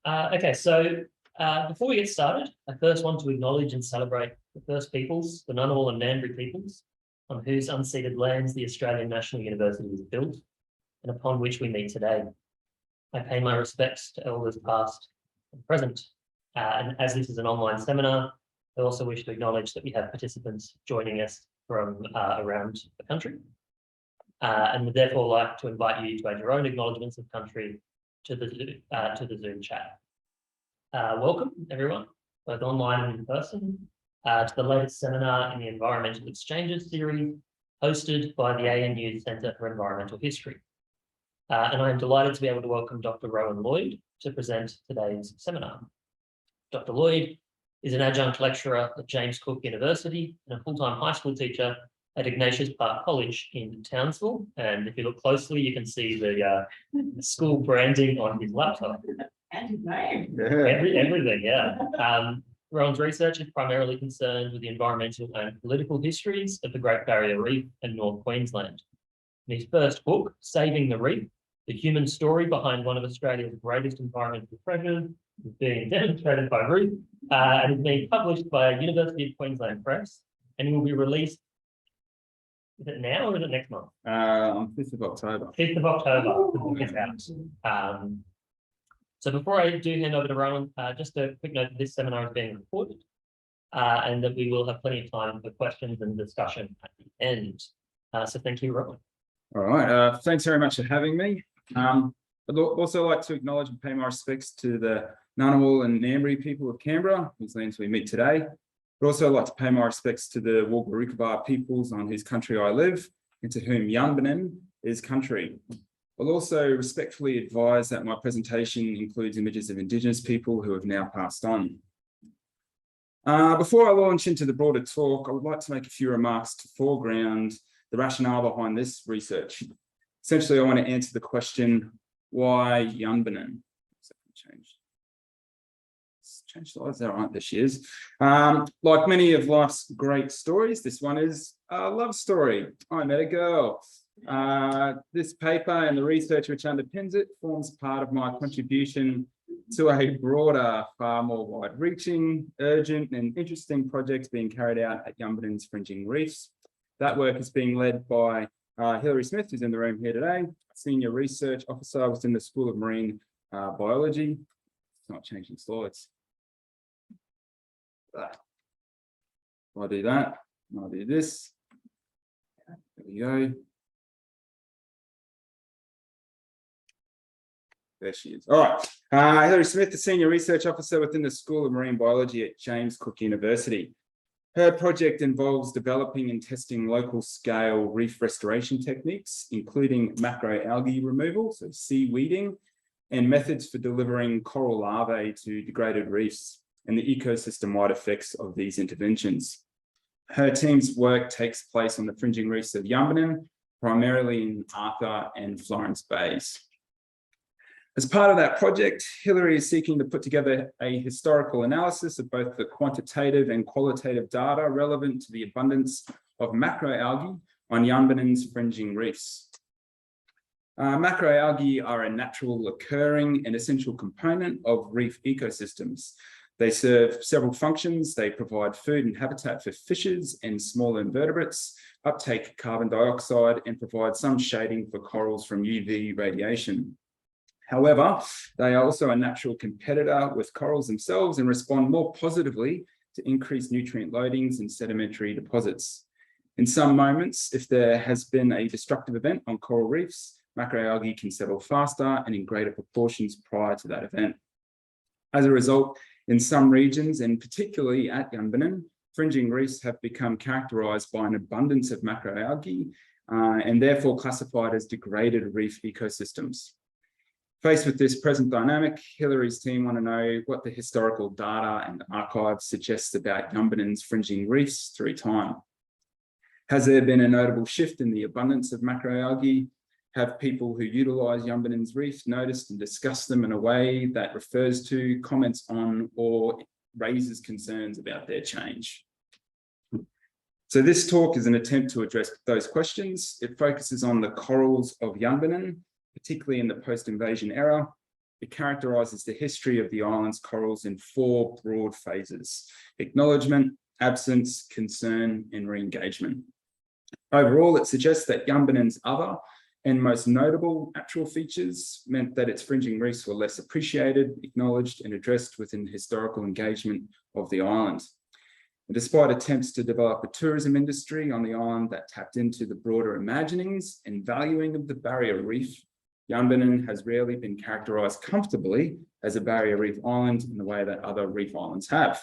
Okay, so before we get started, I first want to acknowledge and celebrate the First Peoples, the Ngunnawal and Ngambri peoples, on whose unceded lands the Australian National University is built and upon which we meet today. I pay my respects to elders past and present. And as this is an online seminar, I also wish to acknowledge that we have participants joining us from around the country. And would therefore like to invite you to add your own acknowledgements of country to the Zoom chat. Welcome everyone, both online and in person, to the latest seminar in the Environmental Exchanges series hosted by the ANU Centre for Environmental History. And I am delighted to be able to welcome Dr. Rohan Lloyd to present today's seminar. Dr. Lloyd is an adjunct lecturer at James Cook University and a full-time high school teacher at Ignatius Park College in Townsville. And if you look closely, you can see the school branding on his laptop. And his name. Everything, yeah. Rohan's research is primarily concerned with the environmental and political histories of the Great Barrier Reef and North Queensland. In his first book, Saving the Reef, the human story behind one of Australia's greatest environmental treasures is being demonstrated by Ruth and is being published by University of Queensland Press and will be released. Is it now or is it next month? On 5th of October. 5th of October, the book is out. So before I do hand over to Rohan, just a quick note that this seminar is being recorded and that we will have plenty of time for questions and discussion at the end. So thank you, Rohan. All right, thanks very much for having me. I'd also like to acknowledge and pay my respects to the Ngunnawal and Ngambri people of Canberra, whose lands we meet today. I'd also like to pay my respects to the Walgarukaba peoples on whose country I live and to whom Yunbenun is country. I'll also respectfully advise that my presentation includes images of Indigenous people who have now passed on. Before I launch into the broader talk, I would like to make a few remarks to foreground the rationale behind this research. Essentially, I want to answer the question, why Yunbenun? Change slides, all right, there she is. Like many of life's great stories, this one is a love story. I met a girl. This paper and the research which underpins it forms part of my contribution to a broader, far more wide-reaching, urgent and interesting project being carried out at Yunbenun's Fringing Reefs. That work is being led by Hilary Smith, who's in the room here today, Senior Research Officer within the School of Marine Biology. It's not changing slides. I'll do that, I'll do this. There we go. There she is. All right. Hilary Smith, the Senior Research Officer within the School of Marine Biology at James Cook University. Her project involves developing and testing local scale reef restoration techniques, including macroalgae removal, so seaweeding, and methods for delivering coral larvae to degraded reefs and the ecosystem-wide effects of these interventions. Her team's work takes place on the fringing reefs of Yunbenun, primarily in Arthur and Florence Bays. As part of that project, Hilary is seeking to put together a historical analysis of both the quantitative and qualitative data relevant to the abundance of macroalgae on Yunbenun's fringing reefs. Macroalgae are a natural occurring and essential component of reef ecosystems. They serve several functions. They provide food and habitat for fishes and small invertebrates, uptake carbon dioxide, and provide some shading for corals from UV radiation. However, they are also a natural competitor with corals themselves and respond more positively to increased nutrient loadings in sedimentary deposits. In some moments, if there has been a destructive event on coral reefs, macroalgae can settle faster and in greater proportions prior to that event. As a result, in some regions, and particularly at Yunbenun, fringing reefs have become characterized by an abundance of macroalgae and therefore classified as degraded reef ecosystems. Faced with this present dynamic, Hilary's team want to know what the historical data and archive suggests about Yunbenun's fringing reefs through time. Has there been a notable shift in the abundance of macroalgae? Have people who utilize Yunbenun's reefs noticed and discussed them in a way that refers to, comments on, or raises concerns about their change? So this talk is an attempt to address those questions. It focuses on the corals of Yunbenun, particularly in the post-invasion era, It characterises the history of the island's corals in 4 broad phases: acknowledgement, absence, concern, and re-engagement. Overall, it suggests that Yunbenun's other and most notable natural features meant that its fringing reefs were less appreciated, acknowledged, and addressed within the historical engagement of the island. And despite attempts to develop a tourism industry on the island that tapped into the broader imaginings and valuing of the barrier reef, Yunbenun has rarely been characterised comfortably as a barrier reef island in the way that other reef islands have.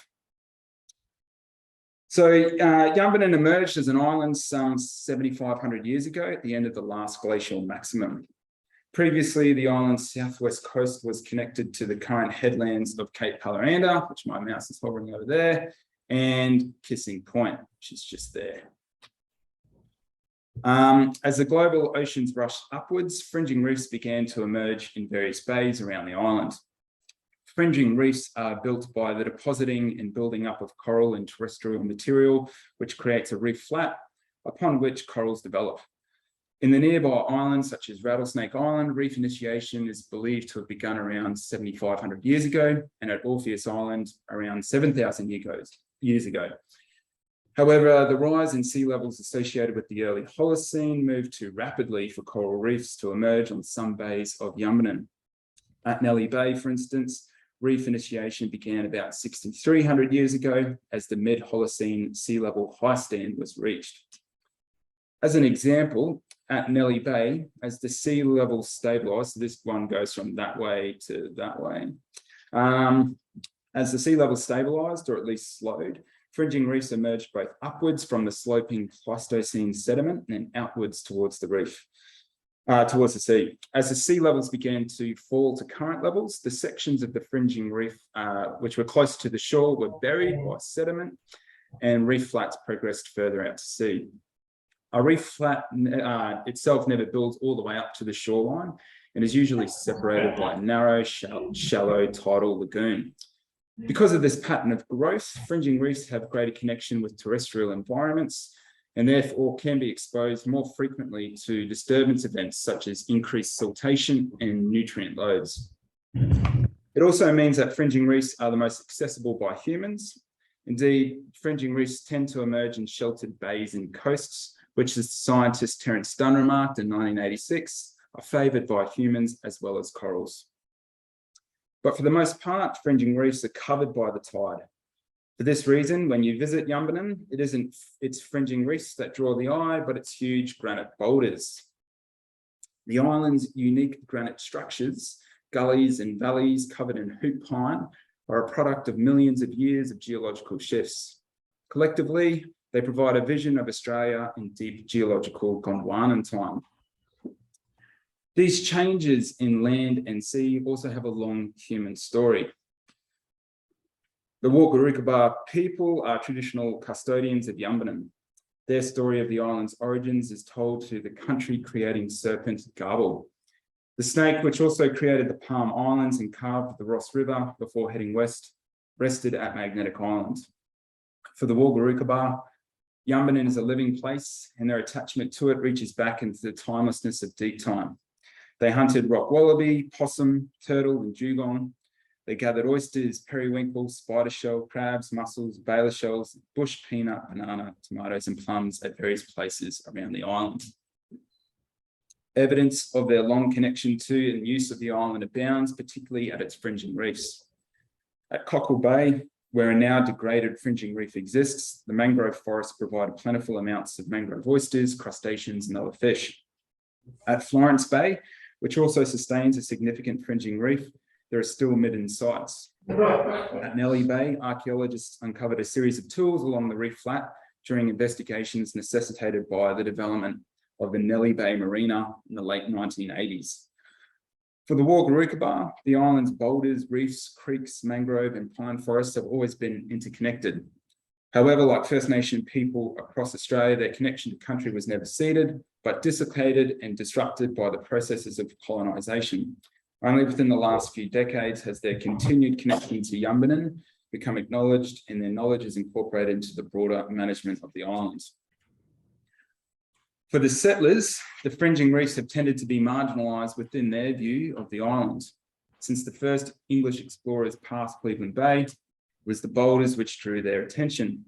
So Yunbenun emerged as an island some 7,500 years ago at the end of the last glacial maximum. Previously, the island's southwest coast was connected to the current headlands of Cape Paloranda, which my mouse is hovering over there, and Kissing Point, which is just there. As the global oceans rushed upwards, fringing reefs began to emerge in various bays around the island. Fringing reefs are built by the depositing and building up of coral and terrestrial material, which creates a reef flat upon which corals develop. In the nearby islands, such as Rattlesnake Island, reef initiation is believed to have begun around 7,500 years ago, and at Orpheus Island, around 7,000 years ago. However, the rise in sea levels associated with the early Holocene moved too rapidly for coral reefs to emerge on some bays of Yunbenun. At Nelly Bay, for instance, reef initiation began about 6,300 years ago as the mid-Holocene sea level high stand was reached. As an example, at Nelly Bay, as the sea level stabilised, so this one goes from that way to that way, as the sea level stabilised, or at least slowed, fringing reefs emerged both upwards from the sloping Pleistocene sediment and outwards towards the reef, towards the sea. As the sea levels began to fall to current levels, the sections of the fringing reef, which were close to the shore, were buried by sediment, and reef flats progressed further out to sea. A reef flat itself never builds all the way up to the shoreline and is usually separated by a narrow, shallow tidal lagoon. Because of this pattern of growth, fringing reefs have greater connection with terrestrial environments and therefore can be exposed more frequently to disturbance events such as increased siltation and nutrient loads. It also means that fringing reefs are the most accessible by humans. Indeed, fringing reefs tend to emerge in sheltered bays and coasts, which, as scientist Terence Dunn remarked in 1986, are favoured by humans as well as corals. But for the most part, fringing reefs are covered by the tide. For this reason, when you visit Yunbenun, it isn't its fringing reefs that draw the eye, but its huge granite boulders. The island's unique granite structures, gullies and valleys covered in hoop pine, are a product of millions of years of geological shifts. Collectively, they provide a vision of Australia in deep geological Gondwanan time. These changes in land and sea also have a long human story. The Walgarukaba people are traditional custodians of Yunbenun. Their story of the island's origins is told through the country-creating serpent Gabel, the snake which also created the Palm Islands and carved the Ross River before heading west, rested at Magnetic Island. For the Walgarukaba, Yunbenun is a living place, and their attachment to it reaches back into the timelessness of deep time. They hunted rock wallaby, possum, turtle, and dugong. They gathered oysters, periwinkle, spider shell, crabs, mussels, baler shells, bush peanut, banana, tomatoes, and plums at various places around the island. Evidence of their long connection to and use of the island abounds, particularly at its fringing reefs. At Cockle Bay, where a now degraded fringing reef exists, the mangrove forests provide plentiful amounts of mangrove oysters, crustaceans, and other fish. At Florence Bay, which also sustains a significant fringing reef, there are still midden sites. At Nelly Bay, archaeologists uncovered a series of tools along the reef flat during investigations necessitated by the development of the Nelly Bay Marina in the late 1980s. For the Walgarukaba, the island's boulders, reefs, creeks, mangrove, and pine forests have always been interconnected. However, like First Nation people across Australia, their connection to country was never ceded, but dislocated and disrupted by the processes of colonisation. Only within the last few decades has their continued connection to Yunbenun become acknowledged, and their knowledge is incorporated into the broader management of the islands. For the settlers, the fringing reefs have tended to be marginalised within their view of the island. since the first English explorers passed Cleveland Bay, it was the boulders which drew their attention.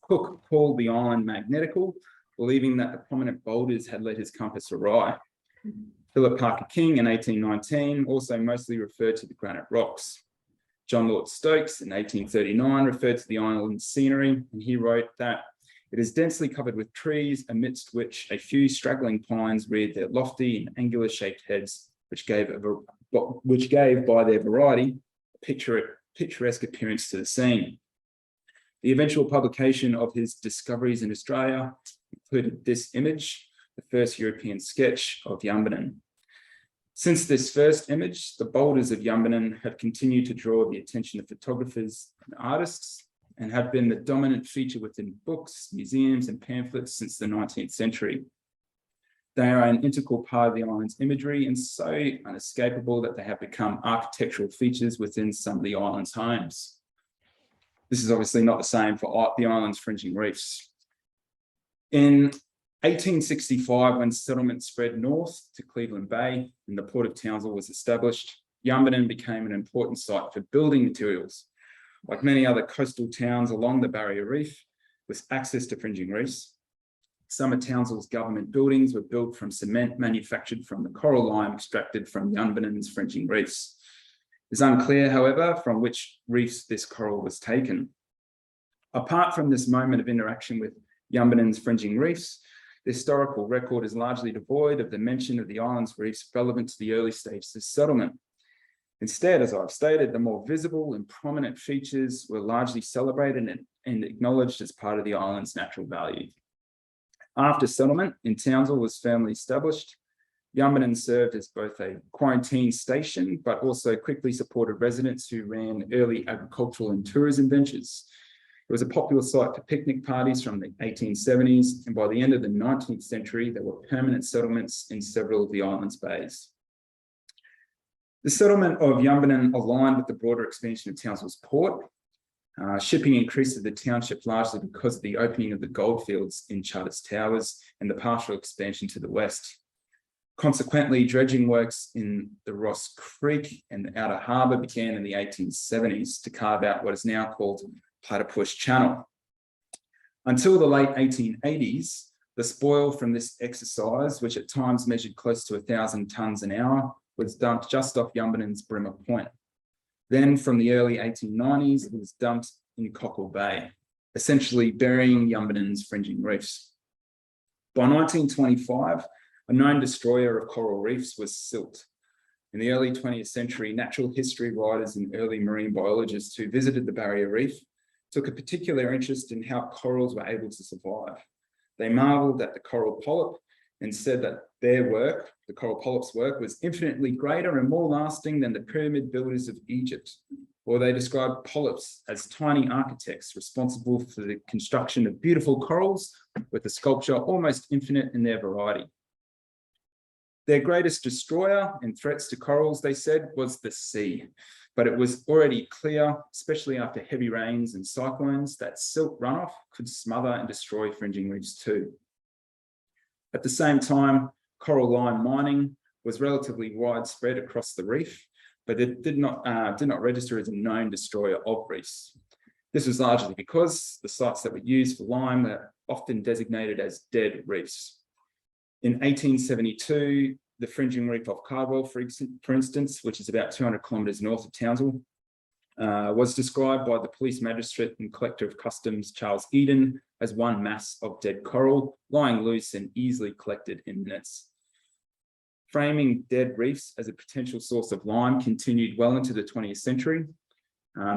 Cook called the island magnetical, believing that the prominent boulders had led his compass awry. Philip Parker King in 1819 also mostly referred to the granite rocks. John Lord Stokes in 1839 referred to the island's scenery, and he wrote that it is densely covered with trees, amidst which a few straggling pines reared their lofty and angular shaped heads, which gave by their variety a picturesque appearance to the scene. The eventual publication of his discoveries in Australia included this image, the first European sketch of Yunbenun. Since this first image, the boulders of Yunbenun have continued to draw the attention of photographers and artists and have been the dominant feature within books, museums, and pamphlets since the 19th century. They are an integral part of the island's imagery and so unescapable that they have become architectural features within some of the island's homes. This is obviously not the same for the island's fringing reefs. In 1865, when settlement spread north to Cleveland Bay and the port of Townsville was established, Yunbenun became an important site for building materials. Like many other coastal towns along the Barrier Reef, with access to fringing reefs, some of Townsville's government buildings were built from cement manufactured from the coral lime extracted from Yunbenun's fringing reefs. It's unclear, however, from which reefs this coral was taken. Apart from this moment of interaction with Yunbenun's fringing reefs, the historical record is largely devoid of the mention of the island's reefs relevant to the early stages of settlement. Instead, as I've stated, the more visible and prominent features were largely celebrated and acknowledged as part of the island's natural value. After settlement in Townsville was firmly established, Yunbenun served as both a quarantine station, but also quickly supported residents who ran early agricultural and tourism ventures. It was a popular site for picnic parties from the 1870s, and by the end of the 19th century, there were permanent settlements in several of the island's bays. The settlement of Yunbenun aligned with the broader expansion of Townsville's port. Shipping increased to the township largely because of the opening of the goldfields in Charters Towers and the partial expansion to the west. Consequently, dredging works in the Ross Creek and the Outer Harbour began in the 1870s to carve out what is now called Platypus Channel. Until the late 1880s, the spoil from this exercise, which at times measured close to 1,000 tonnes an hour, was dumped just off Yunbenun's Bremer Point. Then from the early 1890s, it was dumped in Cockle Bay, essentially burying Yunbenun's fringing reefs. By 1925, a known destroyer of coral reefs was silt. In the early 20th century, natural history writers and early marine biologists who visited the Barrier Reef took a particular interest in how corals were able to survive. They marveled at the coral polyp and said that their work, the coral polyp's work, was infinitely greater and more lasting than the pyramid builders of Egypt. Or they described polyps as tiny architects responsible for the construction of beautiful corals with a sculpture almost infinite in their variety. Their greatest destroyer and threats to corals, they said, was the sea. But it was already clear, especially after heavy rains and cyclones, that silt runoff could smother and destroy fringing reefs too. At the same time, coral lime mining was relatively widespread across the reef, but it did not register as a known destroyer of reefs. This was largely because the sites that were used for lime were often designated as dead reefs. In 1872, the fringing reef off Cardwell, for instance, which is about 200 kilometres north of Townsville, was described by the police magistrate and collector of customs, Charles Eden, as one mass of dead coral lying loose and easily collected in minutes. Framing dead reefs as a potential source of lime continued well into the 20th century.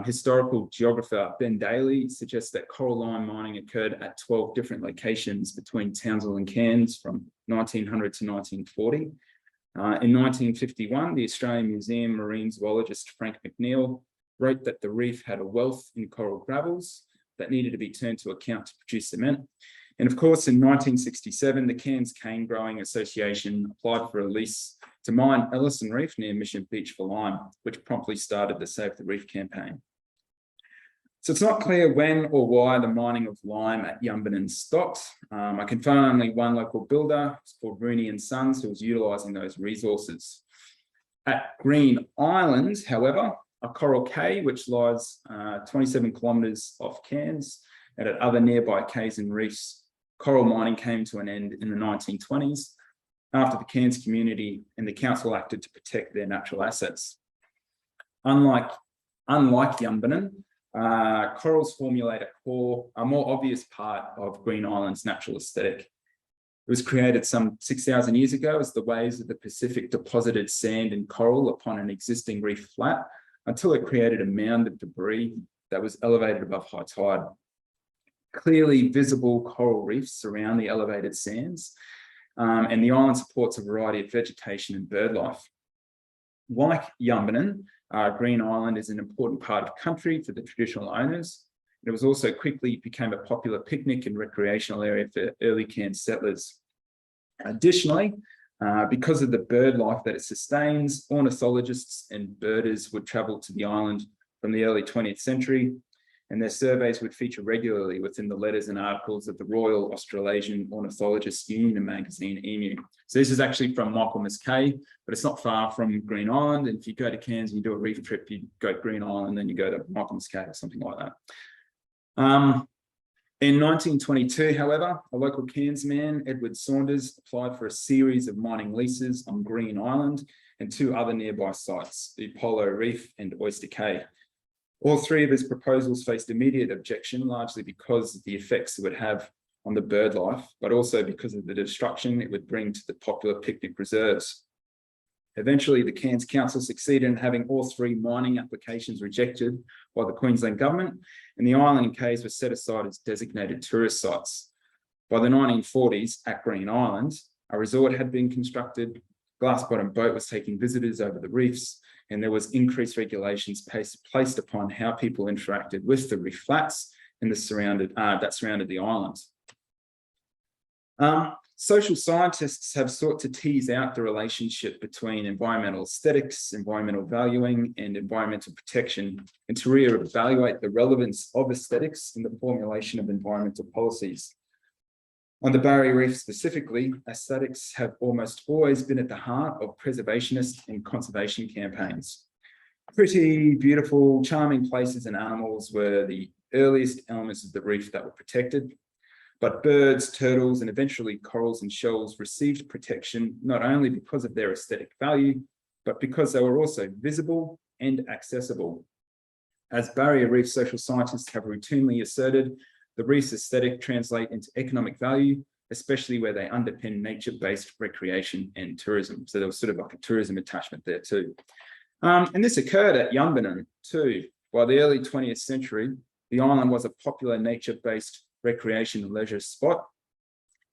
Historical geographer Ben Daly suggests that coral lime mining occurred at 12 different locations between Townsville and Cairns from 1900 to 1940. In 1951, the Australian Museum marine zoologist Frank McNeill wrote that the reef had a wealth in coral gravels that needed to be turned to account to produce cement. And of course, in 1967, the Cairns Cane Growing Association applied for a lease to mine Ellison Reef near Mission Beach for lime, which promptly started the Save the Reef campaign. So it's not clear when or why the mining of lime at Yunbenun stopped. I can find only one local builder, it's called Rooney and Sons, who was utilising those resources. At Green Island, however, a coral cay, which lies 27 kilometres off Cairns, and at other nearby cays and reefs, coral mining came to an end in the 1920s after the Cairns community and the council acted to protect their natural assets. Unlike Yunbenun, corals formulate a more obvious part of Green Island's natural aesthetic. It was created some 6,000 years ago as the waves of the Pacific deposited sand and coral upon an existing reef flat until it created a mound of debris that was elevated above high tide. Clearly visible coral reefs surround the elevated sands, and the island supports a variety of vegetation and bird life. Like Yunbenun, Green Island is an important part of country for the traditional owners. It was also quickly became a popular picnic and recreational area for early Cairns settlers. Additionally, because of the bird life that it sustains, ornithologists and birders would travel to the island from the early 20th century, and their surveys would feature regularly within the letters and articles of the Royal Australasian Ornithologists Union and magazine EMU. So this is actually from Michaelmas Cay, but it's not far from Green Island. And if you go to Cairns and you do a reef trip, you go to Green Island, then you go to Michaelmas Cay or something like that. In 1922, however, a local Cairns man, Edward Saunders, applied for a series of mining leases on Green Island and two other nearby sites, the Apollo Reef and Oyster Cay. All three of his proposals faced immediate objection, largely because of the effects it would have on the bird life, but also because of the destruction it would bring to the popular picnic reserves. Eventually, the Cairns Council succeeded in having all three mining applications rejected by the Queensland government, and the island and cays were set aside as designated tourist sites. By the 1940s, at Green Island, a resort had been constructed, glass-bottom boat was taking visitors over the reefs, and there was increased regulations placed upon how people interacted with the reef flats and that surrounded the island. Social scientists have sought to tease out the relationship between environmental aesthetics, environmental valuing, and environmental protection, and to reevaluate the relevance of aesthetics in the formulation of environmental policies. On the Barrier Reef specifically, aesthetics have almost always been at the heart of preservationist and conservation campaigns. Pretty, beautiful, charming places and animals were the earliest elements of the reef that were protected. But birds, turtles, and eventually corals and shells received protection not only because of their aesthetic value, but because they were also visible and accessible. As Barrier Reef social scientists have routinely asserted, the reef's aesthetic translate into economic value, especially where they underpin nature-based recreation and tourism. So there was sort of like a tourism attachment there too. And this occurred at Yunbenun too. By the early 20th century, the island was a popular nature-based recreation and leisure spot.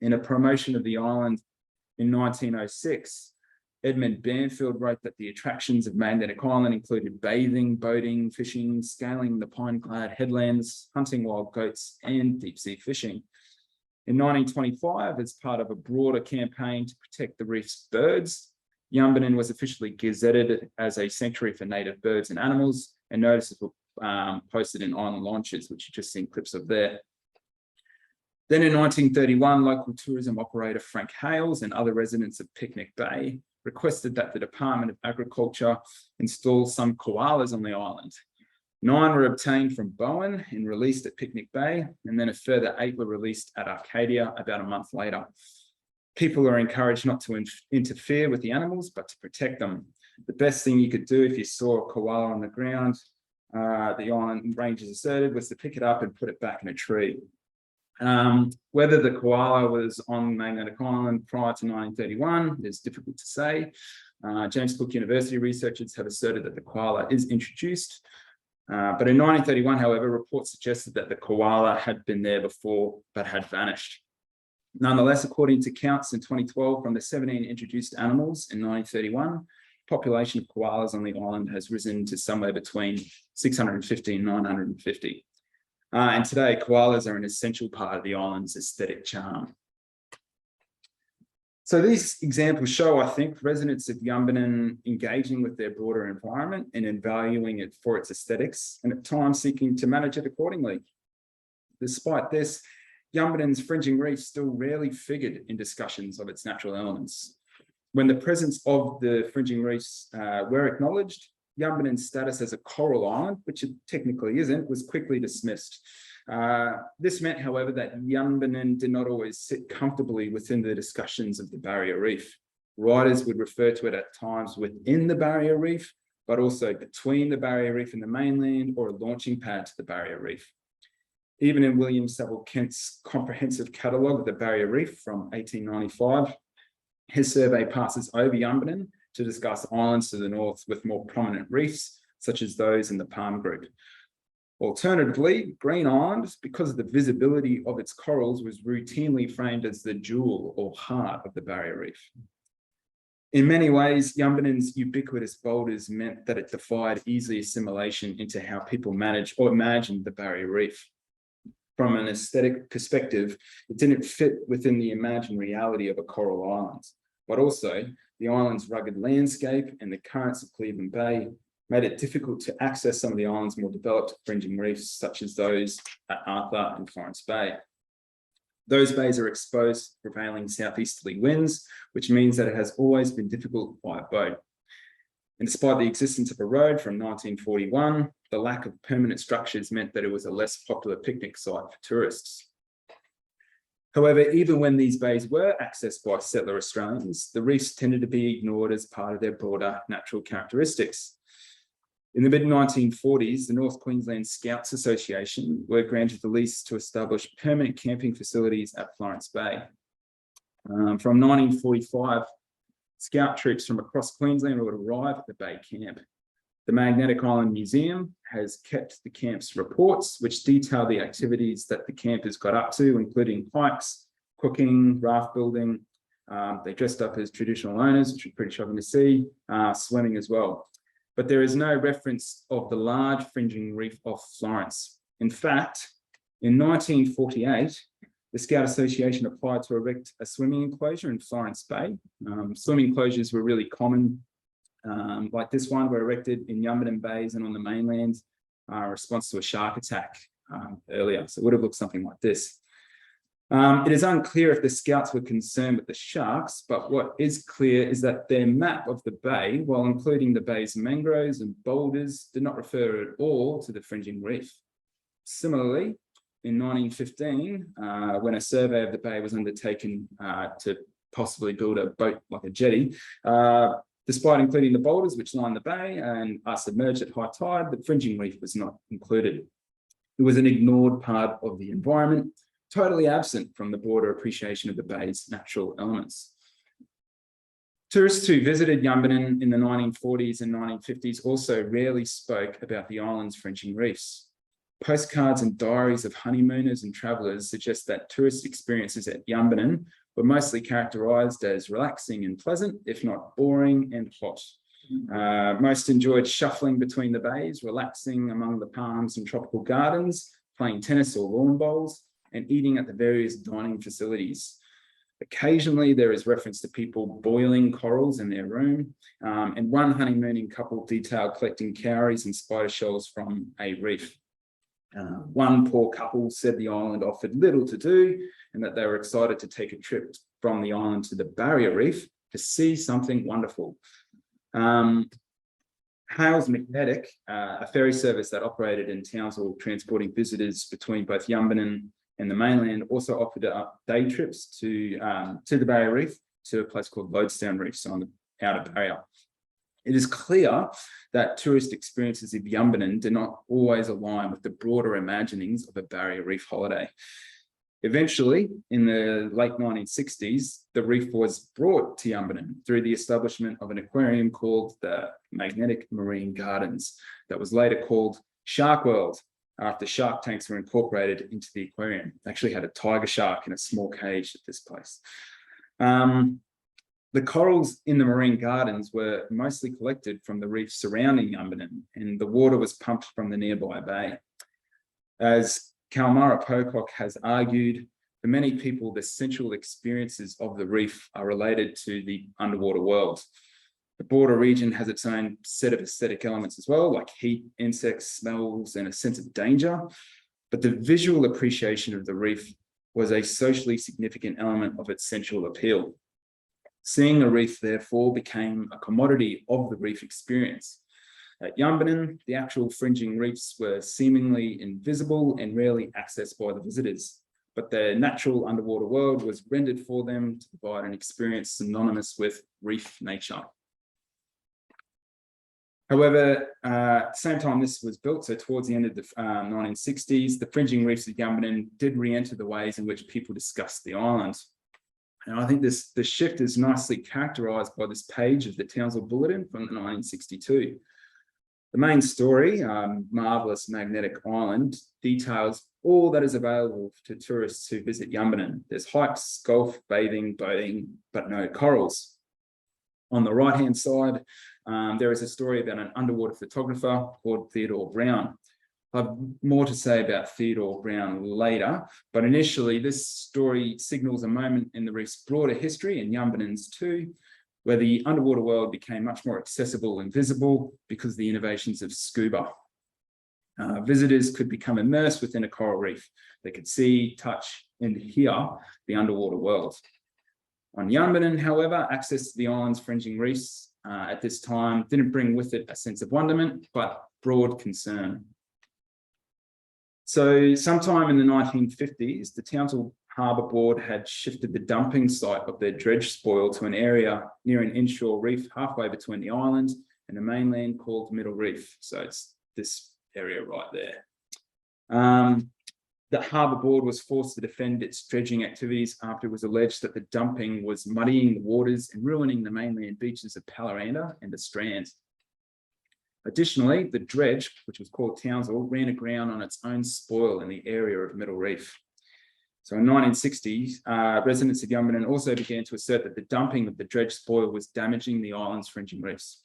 In a promotion of the island in 1906, Edmund Banfield wrote that the attractions of Magnetic Island included bathing, boating, fishing, scaling the pine-clad headlands, hunting wild goats, and deep-sea fishing. In 1925, as part of a broader campaign to protect the reef's birds, Yunbenun was officially gazetted as a sanctuary for native birds and animals, and notices were posted in island launches, which you've just seen clips of there. Then in 1931, local tourism operator Frank Hales and other residents of Picnic Bay requested that the Department of Agriculture install some koalas on the island. 9 were obtained from Bowen and released at Picnic Bay, and then a further 8 were released at Arcadia about a month later. People are encouraged not to interfere with the animals, but to protect them. The best thing you could do if you saw a koala on the ground, the island rangers asserted, was to pick it up and put it back in a tree. Whether the koala was on Magnetic Island prior to 1931 is difficult to say. James Cook University researchers have asserted that the koala is introduced. But in 1931, however, reports suggested that the koala had been there before, but had vanished. Nonetheless, according to counts in 2012 from the 17 introduced animals in 1931, population of koalas on the island has risen to somewhere between 650 and 950. And today, koalas are an essential part of the island's aesthetic charm. So these examples show, I think, residents of Yunbenun engaging with their broader environment and in valuing it for its aesthetics, and at times seeking to manage it accordingly. Despite this, Yunbenun's fringing reef still rarely figured in discussions of its natural elements. when the presence of the fringing reefs were acknowledged, Yunbenun's status as a coral island, which it technically isn't, was quickly dismissed. This meant, however, that Yunbenun did not always sit comfortably within the discussions of the barrier reef. Writers would refer to it at times within the barrier reef, but also between the barrier reef and the mainland, or a launching pad to the barrier reef. Even in William Saville Kent's comprehensive catalogue of the barrier reef from 1895, his survey passes over Yunbenun to discuss islands to the north with more prominent reefs, such as those in the Palm Group. Alternatively, Green Island, because of the visibility of its corals, was routinely framed as the jewel or heart of the barrier reef. In many ways, Yunbenun's ubiquitous boulders meant that it defied easy assimilation into how people manage or imagined the barrier reef. From an aesthetic perspective, it didn't fit within the imagined reality of a coral island, but also the island's rugged landscape and the currents of Cleveland Bay made it difficult to access some of the island's more developed fringing reefs, such as those at Arthur and Florence Bay. Those bays are exposed to prevailing southeasterly winds, which means that it has always been difficult by a boat. And despite the existence of a road from 1941, the lack of permanent structures meant that it was a less popular picnic site for tourists. However, even when these bays were accessed by settler Australians, the reefs tended to be ignored as part of their broader natural characteristics. In the mid-1940s, the North Queensland Scouts Association were granted the lease to establish permanent camping facilities at Florence Bay. From 1945, Scout troops from across Queensland would arrive at the Bay camp. The Magnetic Island Museum has kept the camp's reports, which detail the activities that the campers got up to, including hikes, cooking, raft building. They dressed up as traditional owners, which was pretty shocking to see, swimming as well. But there is no reference of the large fringing reef off Florence. In fact, in 1948, the Scout Association applied to erect a swimming enclosure in Florence Bay. Swimming enclosures were really common, like this one, were erected in Yunbenun Bays and on the mainland in response to a shark attack earlier. So it would have looked something like this. It is unclear if the Scouts were concerned with the sharks, but what is clear is that their map of the bay, while including the bay's mangroves and boulders, did not refer at all to the fringing reef. Similarly, in 1915, when a survey of the bay was undertaken to possibly build a boat like a jetty, despite including the boulders which line the bay and are submerged at high tide, the fringing reef was not included. It was an ignored part of the environment, totally absent from the broader appreciation of the bay's natural elements. Tourists who visited Yunbenun in the 1940s and 1950s also rarely spoke about the island's fringing reefs. Postcards and diaries of honeymooners and travellers suggest that tourist experiences at Yunbenun were mostly characterised as relaxing and pleasant, if not boring and hot. Most enjoyed shuffling between the bays, relaxing among the palms and tropical gardens, playing tennis or lawn bowls, and eating at the various dining facilities. Occasionally, there is reference to people boiling corals in their room, and one honeymooning couple detailed collecting cowries and spider shells from a reef. One poor couple said the island offered little to do and that they were excited to take a trip from the island to the barrier reef to see something wonderful. Hales Magnetic, a ferry service that operated in Townsville, transporting visitors between both Yunbenun and the mainland, also offered up day trips to the barrier reef to a place called Lodestone Reef, so on the outer barrier. It is clear that tourist experiences of Yunbenun do not always align with the broader imaginings of a barrier reef holiday. Eventually, in the late 1960s, the reef was brought to Yunbenun through the establishment of an aquarium called the Magnetic Marine Gardens that was later called Shark World, after shark tanks were incorporated into the aquarium. They actually had a tiger shark in a small cage at this place. The corals in the marine gardens were mostly collected from the reef surrounding Yunbenun, and the water was pumped from the nearby bay. As Kalmara Pocock has argued, for many people, the sensual experiences of the reef are related to the underwater world. The border region has its own set of aesthetic elements as well, like heat, insects, smells, and a sense of danger. But the visual appreciation of the reef was a socially significant element of its sensual appeal. Seeing a reef, therefore, became a commodity of the reef experience. At Yunbenun, the actual fringing reefs were seemingly invisible and rarely accessed by the visitors, but the natural underwater world was rendered for them to provide an experience synonymous with reef nature. However, at the same time this was built, so towards the end of the 1960s, the fringing reefs of Yunbenun did re-enter the ways in which people discussed the island. And I think the shift is nicely characterised by this page of the Townsville Bulletin from 1962. The main story, Marvellous Magnetic Island, details all that is available to tourists who visit Yunbenun. There's hikes, golf, bathing, boating, but no corals. On the right-hand side, there is a story about an underwater photographer called Theodore Brown. I have more to say about Theodore Brown later, but initially this story signals a moment in the reef's broader history, and Yunbenun's too, where the underwater world became much more accessible and visible because of the innovations of scuba. Visitors could become immersed within a coral reef. They could see, touch, and hear the underwater world. On Yunbenun, however, access to the island's fringing reefs at this time didn't bring with it a sense of wonderment, but broad concern. So sometime in the 1950s, the Townsville Harbour Board had shifted the dumping site of their dredge spoil to an area near an inshore reef halfway between the island and the mainland called Middle Reef. So it's this area right there. The Harbour Board was forced to defend its dredging activities after it was alleged that the dumping was muddying the waters and ruining the mainland beaches of Pallaranda and the Strand. Additionally, the dredge, which was called Townsville, ran aground on its own spoil in the area of Middle Reef. So in 1960, residents of Yunbenun also began to assert that the dumping of the dredge spoil was damaging the island's fringing reefs.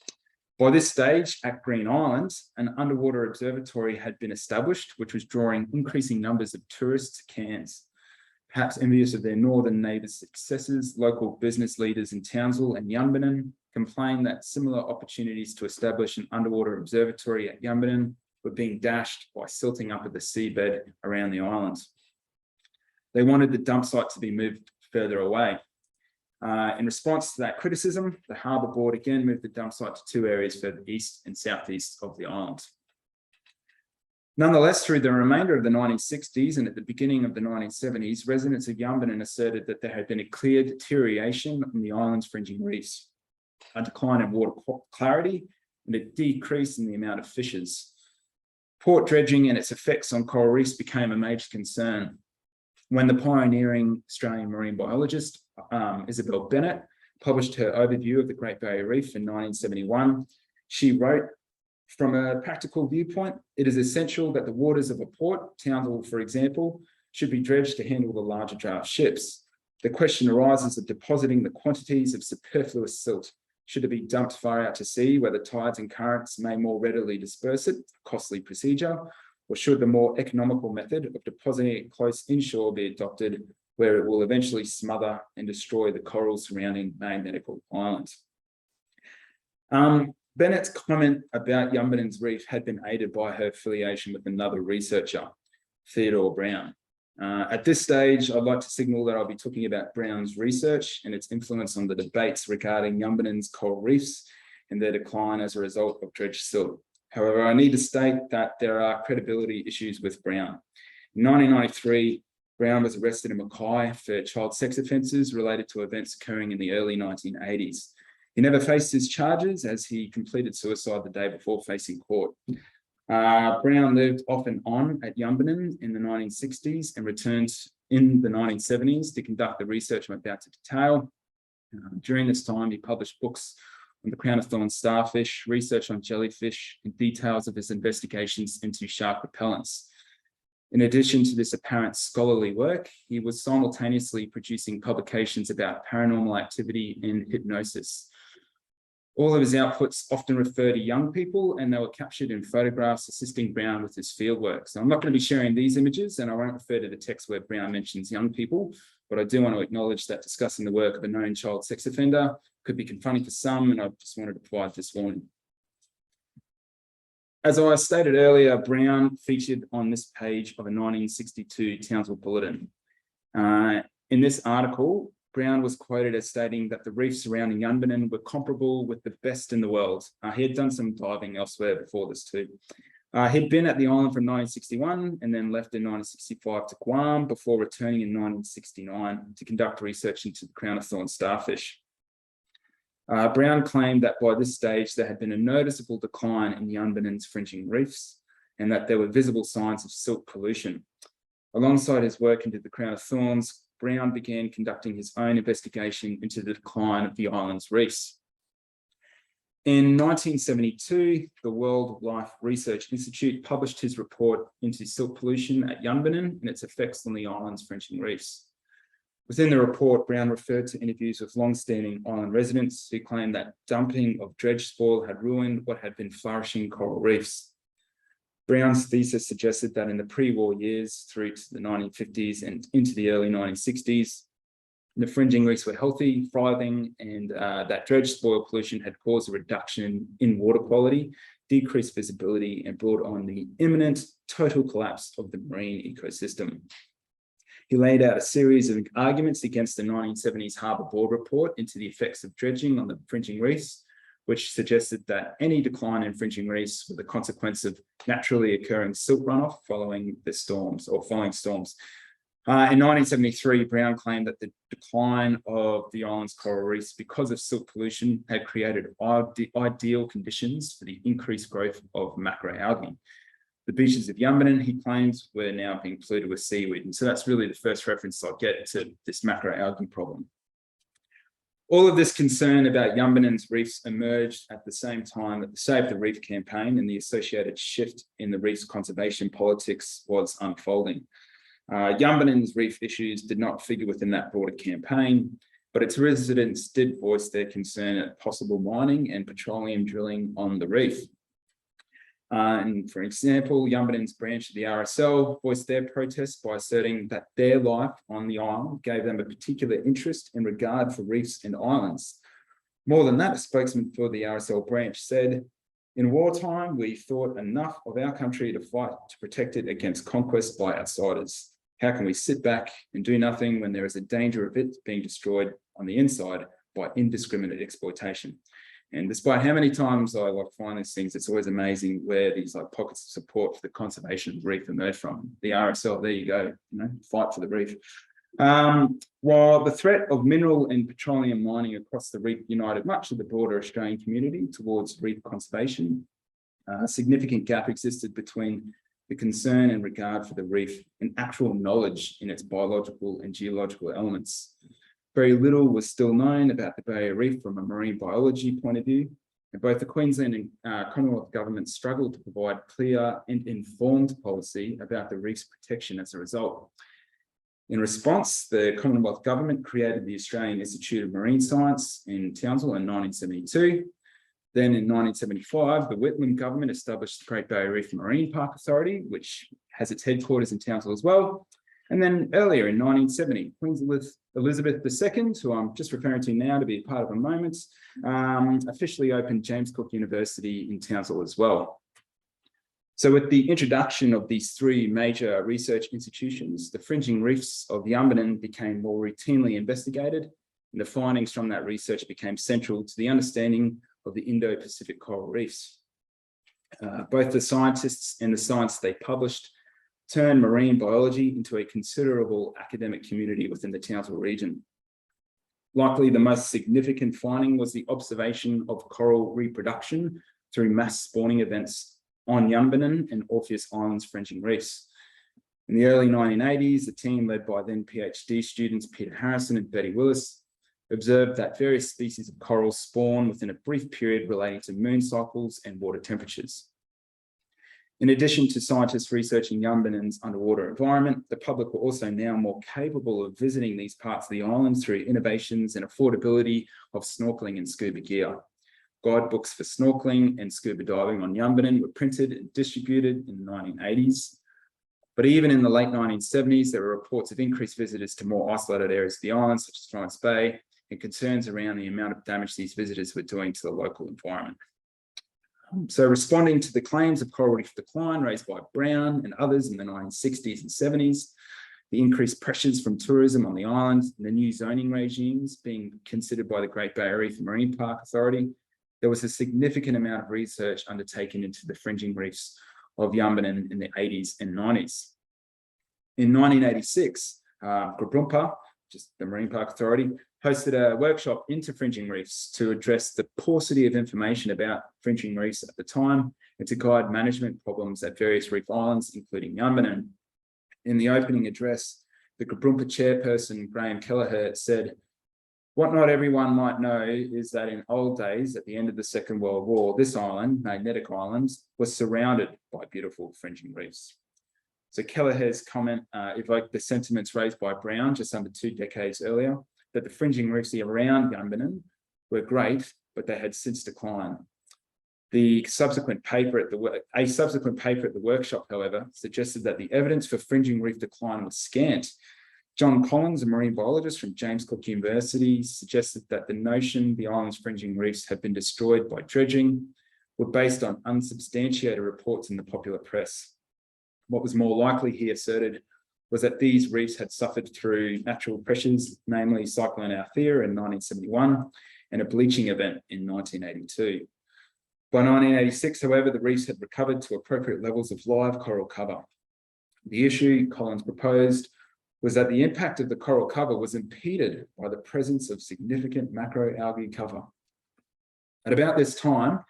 By this stage, at Green Island, an underwater observatory had been established, which was drawing increasing numbers of tourists to Cairns. Perhaps envious of their northern neighbours' successes, local business leaders in Townsville and Yunbenun complained that similar opportunities to establish an underwater observatory at Yunbenun were being dashed by silting up of the seabed around the island. They wanted the dump site to be moved further away. In response to that criticism, the Harbour Board again moved the dump site to two areas further east and southeast of the island. Nonetheless, through the remainder of the 1960s and at the beginning of the 1970s, residents of Yunbenun asserted that there had been a clear deterioration in the island's fringing reefs, a decline in water clarity, and a decrease in the amount of fishes. Port dredging and its effects on coral reefs became a major concern. When the pioneering Australian marine biologist, Isabel Bennett, published her overview of the Great Barrier Reef in 1971, she wrote, "From a practical viewpoint, it is essential that the waters of a port, Townsville, for example, should be dredged to handle the larger draft ships. The question arises of depositing the quantities of superfluous silt. Should it be dumped far out to sea where the tides and currents may more readily disperse it, a costly procedure, or should the more economical method of depositing it close inshore be adopted where it will eventually smother and destroy the corals surrounding Magnetical Island?" Bennett's comment about Yunbenun's reef had been aided by her affiliation with another researcher, Theodore Brown. At this stage, I'd like to signal that I'll be talking about Brown's research and its influence on the debates regarding Yunbenun's coral reefs and their decline as a result of dredge silt. However, I need to state that there are credibility issues with Brown. In 1993, Brown was arrested in Mackay for child sex offences related to events occurring in the early 1980s. He never faced his charges as he completed suicide the day before facing court. Brown lived off and on at Yunbenun in the 1960s and returned in the 1970s to conduct the research I'm about to detail. During this time, he published books on the crown of thorns starfish, research on jellyfish, and details of his investigations into shark repellents. In addition to this apparent scholarly work, he was simultaneously producing publications about paranormal activity and hypnosis. All of his outputs often refer to young people, and they were captured in photographs assisting Brown with his fieldwork. So I'm not going to be sharing these images, and I won't refer to the text where Brown mentions young people, but I do want to acknowledge that discussing the work of a known child sex offender could be confronting for some, and I just wanted to provide this warning. As I stated earlier, Brown featured on this page of a 1962 Townsville Bulletin. In this article, Brown was quoted as stating that the reefs surrounding Yunbenun were comparable with the best in the world. He had done some diving elsewhere before this too. He'd been at the island from 1961 and then left in 1965 to Guam before returning in 1969 to conduct research into the crown of thorns starfish. Brown claimed that by this stage there had been a noticeable decline in Yunbenun's fringing reefs and that there were visible signs of silt pollution. Alongside his work into the crown of thorns, Brown began conducting his own investigation into the decline of the island's reefs. In 1972, the Wildlife Research Institute published his report into silt pollution at Yunbenun and its effects on the island's fringing reefs. Within the report, Brown referred to interviews with long-standing island residents who claimed that dumping of dredge spoil had ruined what had been flourishing coral reefs. Brown's thesis suggested that in the pre-war years through to the 1950s and into the early 1960s, the fringing reefs were healthy, thriving, and that dredge spoil pollution had caused a reduction in water quality, decreased visibility, and brought on the imminent total collapse of the marine ecosystem. He laid out a series of arguments against the 1970s Harbour Board report into the effects of dredging on the fringing reefs, which suggested that any decline in fringing reefs was the consequence of naturally occurring silt runoff following storms. In 1973, Brown claimed that the decline of the island's coral reefs because of silt pollution had created ideal conditions for the increased growth of macroalgae. The beaches of Yunbenun, he claims, were now being polluted with seaweed. And so that's really the first reference I get to this macroalgae problem. All of this concern about Yunbenun's reefs emerged at the same time that the Save the Reef campaign and the associated shift in the reef's conservation politics was unfolding. Yunbenun's reef issues did not figure within that broader campaign, but its residents did voice their concern at possible mining and petroleum drilling on the reef. And for example, Yunbenun's branch of the RSL voiced their protest by asserting that their life on the island gave them a particular interest and regard for reefs and islands. More than that, a spokesman for the RSL branch said, "In wartime, we fought enough of our country to fight to protect it against conquest by outsiders. How can we sit back and do nothing when there is a danger of it being destroyed on the inside by indiscriminate exploitation?" And despite how many times I find these things, it's always amazing where these pockets of support for the conservation of the reef emerge from. The RSL, there you go, fight for the reef. While the threat of mineral and petroleum mining across the reef united much of the broader Australian community towards reef conservation, a significant gap existed between the concern and regard for the reef and actual knowledge in its biological and geological elements. Very little was still known about the Barrier Reef from a marine biology point of view, and both the Queensland and Commonwealth governments struggled to provide clear and informed policy about the reef's protection as a result. In response, the Commonwealth government created the Australian Institute of Marine Science in Townsville in 1972. Then in 1975, the Whitlam government established the Great Barrier Reef Marine Park Authority, which has its headquarters in Townsville as well. And then earlier in 1970, Queen Elizabeth II, who I'm just referring to now to be a part of a moment, officially opened James Cook University in Townsville as well. So with the introduction of these three major research institutions, the fringing reefs of Yunbenun became more routinely investigated, and the findings from that research became central to the understanding of the Indo-Pacific coral reefs. Both the scientists and the science they published turned marine biology into a considerable academic community within the Townsville region. Likely the most significant finding was the observation of coral reproduction through mass spawning events on Yunbenun and Orpheus Islands fringing reefs. In the early 1980s, the team led by then PhD students Peter Harrison and Betty Willis observed that various species of coral spawn within a brief period relating to moon cycles and water temperatures. In addition to scientists researching Yunbenun's underwater environment, the public were also now more capable of visiting these parts of the island through innovations and affordability of snorkeling and scuba gear. Guidebooks for snorkeling and scuba diving on Yunbenun were printed and distributed in the 1980s. But even in the late 1970s, there were reports of increased visitors to more isolated areas of the island, such as Florence Bay, and concerns around the amount of damage these visitors were doing to the local environment. So responding to the claims of coral reef decline raised by Brown and others in the 1960s and 70s, the increased pressures from tourism on the island, and the new zoning regimes being considered by the Great Barrier Reef Marine Park Authority, there was a significant amount of research undertaken into the fringing reefs of Yunbenun in the 80s and 90s. In 1986, Grabrumpa, just the Marine Park Authority, hosted a workshop into fringing reefs to address the paucity of information about fringing reefs at the time and to guide management problems at various reef islands, including Yunbenun. In the opening address, the Grabrumpa chairperson, Graham Kelleher, said, "What not everyone might know is that in old days, at the end of the Second World War, this island, Magnetic Island, was surrounded by beautiful fringing reefs." So Kelleher's comment evoked the sentiments raised by Brown just under 2 decades earlier, that the fringing reefs around Yunbenun were great, but they had since declined. A subsequent paper at the workshop, however, suggested that the evidence for fringing reef decline was scant. John Collins, a marine biologist from James Cook University, suggested that the notion the island's fringing reefs had been destroyed by dredging were based on unsubstantiated reports in the popular press. What was more likely, he asserted, was that these reefs had suffered through natural pressures, namely Cyclone Althea in 1971 and a bleaching event in 1982. By 1986, however, the reefs had recovered to appropriate levels of live coral cover. The issue, Collins proposed, was that the impact of the coral cover was impeded by the presence of significant macroalgae cover. At about this time,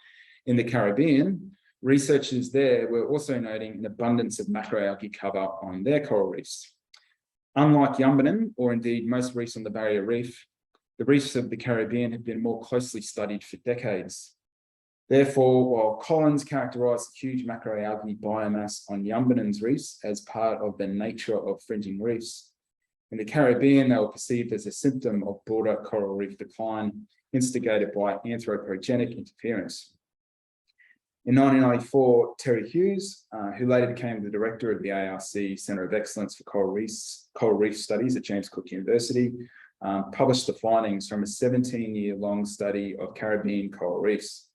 in the Caribbean, researchers there were also noting an abundance of macroalgae cover on their coral reefs. Unlike Yunbenun, or indeed most reefs on the Barrier Reef, the reefs of the Caribbean had been more closely studied for decades. Therefore, while Collins characterised the huge macroalgae biomass on Yunbenun's reefs as part of the nature of fringing reefs, in the Caribbean they were perceived as a symptom of broader coral reef decline instigated by anthropogenic interference. In 1994, Terry Hughes, who later became the director of the ARC Centre of Excellence for Coral Reef Studies at James Cook University, published the findings from a 17-year-long study of Caribbean coral reefs.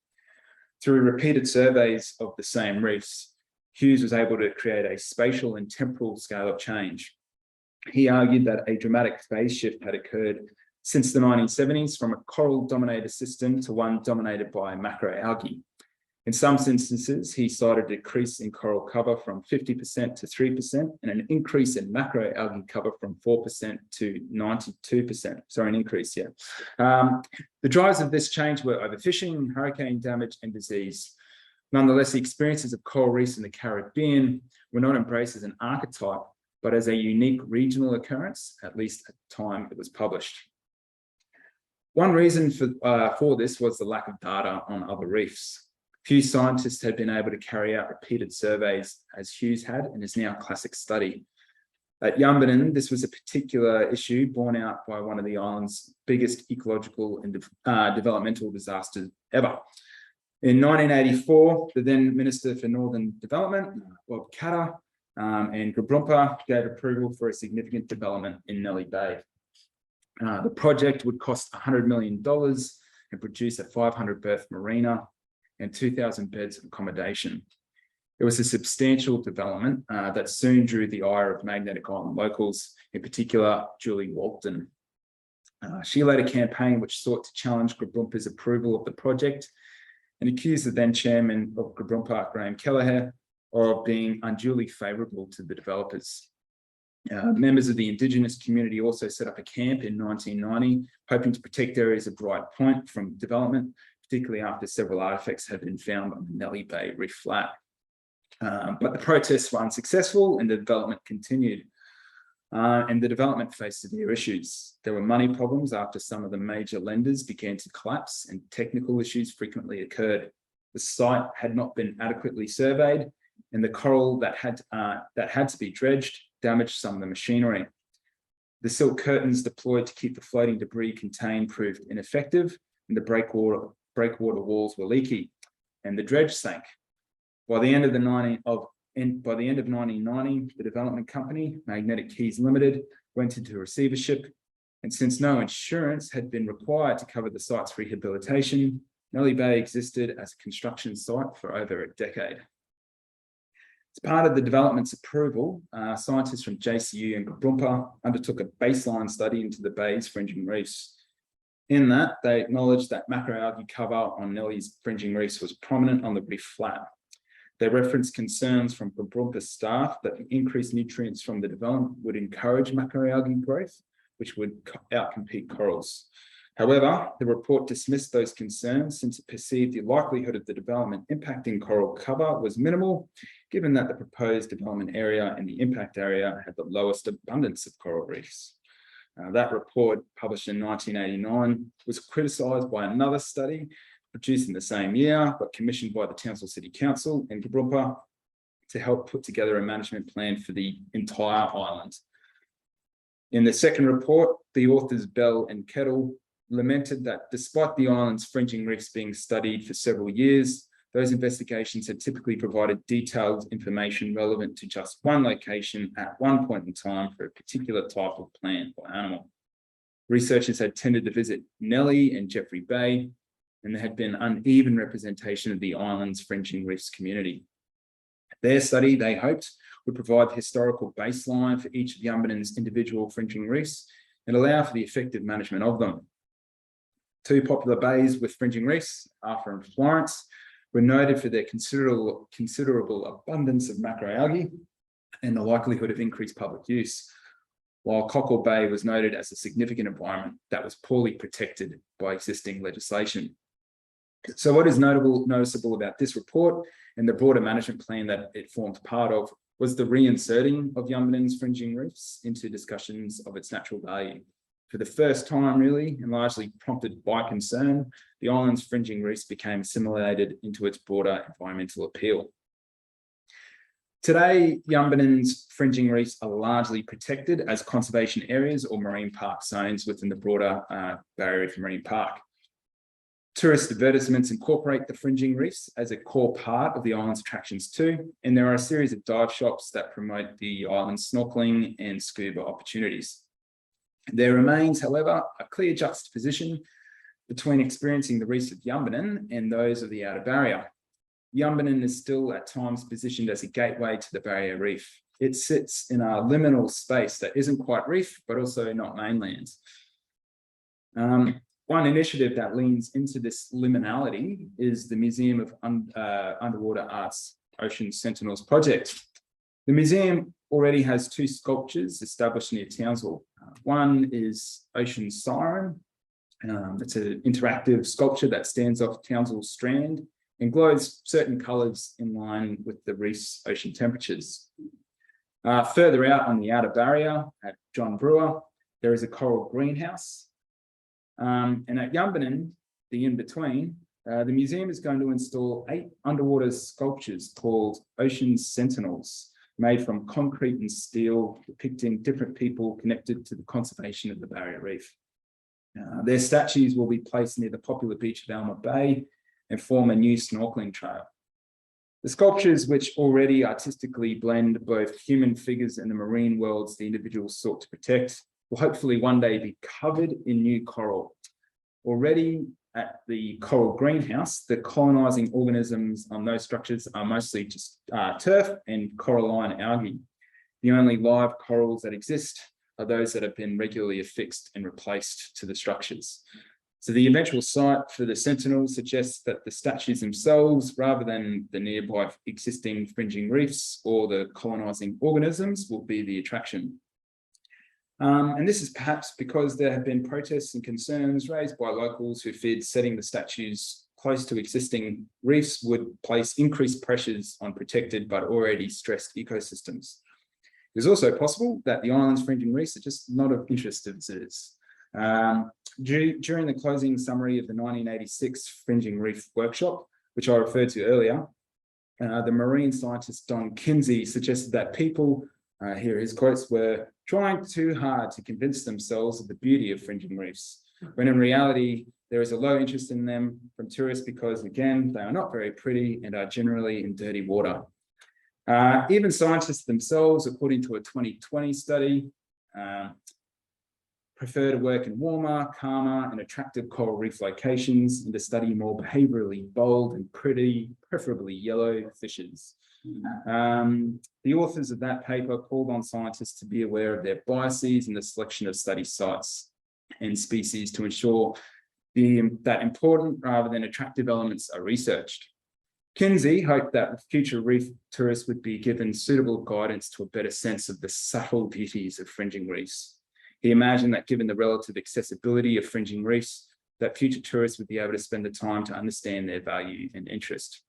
Through repeated surveys of the same reefs, Hughes was able to create a spatial and temporal scale of change. He argued that a dramatic phase shift had occurred since the 1970s from a coral-dominated system to one dominated by macroalgae. In some instances, he cited a decrease in coral cover from 50% to 3% and an increase in macroalgae cover from 4% to 92%. Sorry, an increase, yeah. The drivers of this change were overfishing, hurricane damage, and disease. Nonetheless, the experiences of coral reefs in the Caribbean were not embraced as an archetype, but as a unique regional occurrence, at least at the time it was published. One reason for this was the lack of data on other reefs. Few scientists had been able to carry out repeated surveys as Hughes had in his now classic study. At Yunbenun, this was a particular issue borne out by one of the island's biggest ecological and developmental disasters ever. In 1984, the then Minister for Northern Development, Bob Katter, and Grabrumpa gave approval for a significant development in Nelly Bay. The project would cost $100 million and produce a 500-berth marina and 2,000 beds of accommodation. It was a substantial development that soon drew the ire of Magnetic Island locals, in particular, Julie Walton. She led a campaign which sought to challenge Grabrumpa's approval of the project and accused the then chairman of Grabrumpa, Graham Kelleher, of being unduly favourable to the developers. Members of the Indigenous community also set up a camp in 1990, hoping to protect areas of Bright Point from development, particularly after several artefacts had been found on the Nelly Bay Reef Flat. But the protests were unsuccessful and the development continued. And the development faced severe issues. There were money problems after some of the major lenders began to collapse and technical issues frequently occurred. The site had not been adequately surveyed and the coral that had to be dredged damaged some of the machinery. The silk curtains deployed to keep the floating debris contained proved ineffective and the breakwater walls were leaky and the dredge sank. By the end of 1990, the development company, Magnetic Keys Limited, went into receivership, and since no insurance had been required to cover the site's rehabilitation, Nelly Bay existed as a construction site for over a decade. As part of the development's approval, scientists from JCU and Grumpa undertook a baseline study into the bay's fringing reefs. In that, they acknowledged that macroalgae cover on Nellie's fringing reefs was prominent on the reef flat. They referenced concerns from Grumpa staff that the increased nutrients from the development would encourage macroalgae growth, which would outcompete corals. However, the report dismissed those concerns since it perceived the likelihood of the development impacting coral cover was minimal, given that the proposed development area and the impact area had the lowest abundance of coral reefs. That report, published in 1989, was criticised by another study produced in the same year, but commissioned by the Townsville City Council and Gibraltar to help put together a management plan for the entire island. In the second report, the authors Bell and Kettle lamented that despite the island's fringing reefs being studied for several years, those investigations had typically provided detailed information relevant to just one location at one point in time for a particular type of plant or animal. Researchers had tended to visit Nellie and Jeffrey Bay, and there had been uneven representation of the island's fringing reefs community. Their study, they hoped, would provide the historical baseline for each of Yunbenun's individual fringing reefs and allow for the effective management of them. Two popular bays with fringing reefs, Arthur and Florence, were noted for their considerable abundance of macroalgae and the likelihood of increased public use, while Cockle Bay was noted as a significant environment that was poorly protected by existing legislation. So what is noticeable about this report and the broader management plan that it formed part of was the reinserting of Yunbenun's fringing reefs into discussions of its natural value. For the first time, really, and largely prompted by concern, the island's fringing reefs became assimilated into its broader environmental appeal. Today, Yunbenun's fringing reefs are largely protected as conservation areas or marine park zones within the broader Barrier Reef Marine Park. Tourist advertisements incorporate the fringing reefs as a core part of the island's attractions too, and there are a series of dive shops that promote the island's snorkeling and scuba opportunities. There remains, however, a clear juxtaposition between experiencing the reefs of Yunbenun and those of the Outer Barrier. Yunbenun is still at times positioned as a gateway to the Barrier Reef. It sits in a liminal space that isn't quite reef, but also not mainland. One initiative that leans into this liminality is the Museum of Underwater Arts Ocean Sentinels project. The museum already has two sculptures established near Townsville. One is Ocean Siren. It's an interactive sculpture that stands off Townsville Strand and glows certain colours in line with the reef's ocean temperatures. Further out on the Outer Barrier at John Brewer, there is a coral greenhouse. And at Yunbenun, the in-between, the museum is going to install 8 underwater sculptures called Ocean Sentinels, made from concrete and steel, depicting different people connected to the conservation of the Barrier Reef. Their statues will be placed near the popular beach of Alma Bay and form a new snorkeling trail. The sculptures, which already artistically blend both human figures and the marine worlds the individuals sought to protect, will hopefully one day be covered in new coral. Already at the coral greenhouse, the colonizing organisms on those structures are mostly just turf and coralline algae. The only live corals that exist are those that have been regularly affixed and replaced to the structures. So the eventual site for the Sentinels suggests that the statues themselves, rather than the nearby existing fringing reefs or the colonizing organisms, will be the attraction. And this is perhaps because there have been protests and concerns raised by locals who feared setting the statues close to existing reefs would place increased pressures on protected but already stressed ecosystems. It's also possible that the island's fringing reefs are just not of interest to visitors. During the closing summary of the 1986 Fringing Reef Workshop, which I referred to earlier, the marine scientist Don Kinsey suggested that people, here are his quotes, were trying too hard to convince themselves of the beauty of fringing reefs, when in reality, there is a low interest in them from tourists because, again, they are not very pretty and are generally in dirty water. Even scientists themselves, according to a 2020 study, prefer to work in warmer, calmer, and attractive coral reef locations and to study more behaviourally bold and pretty, preferably yellow fishes. The authors of that paper called on scientists to be aware of their biases in the selection of study sites and species to ensure that important rather than attractive elements are researched. Kinsey hoped that future reef tourists would be given suitable guidance to a better sense of the subtle beauties of fringing reefs. He imagined that given the relative accessibility of fringing reefs, that future tourists would be able to spend the time to understand their value and interest.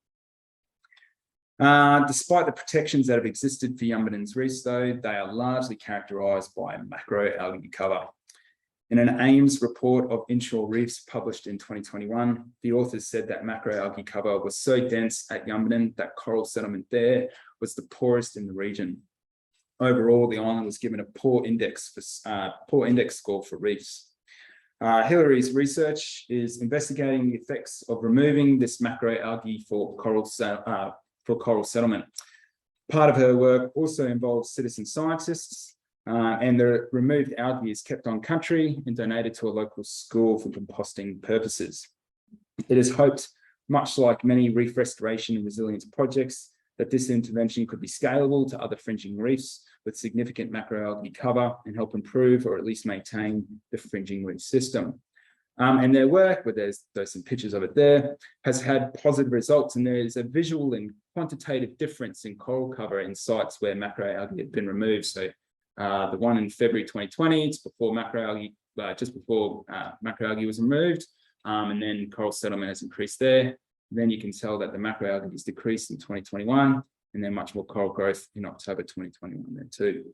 Despite the protections that have existed for Yunbenun's reefs, though, they are largely characterised by macroalgae cover. In an AIMS report of inshore reefs published in 2021, the authors said that macroalgae cover was so dense at Yunbenun that coral settlement there was the poorest in the region. Overall, the island was given a poor index score for reefs. Hillary's research is investigating the effects of removing this macroalgae for coral settlement. Part of her work also involves citizen scientists, and the removed algae is kept on country and donated to a local school for composting purposes. It is hoped, much like many reef restoration and resilience projects, that this intervention could be scalable to other fringing reefs with significant macroalgae cover and help improve or at least maintain the fringing reef system. And their work, where there's some pictures of it there, has had positive results, and there is a visual and quantitative difference in coral cover in sites where macroalgae had been removed. So the one in February 2020, it's before macroalgae, just before macroalgae was removed, and then coral settlement has increased there. Then you can tell that the macroalgae has decreased in 2021, and then much more coral growth in October 2021 there too.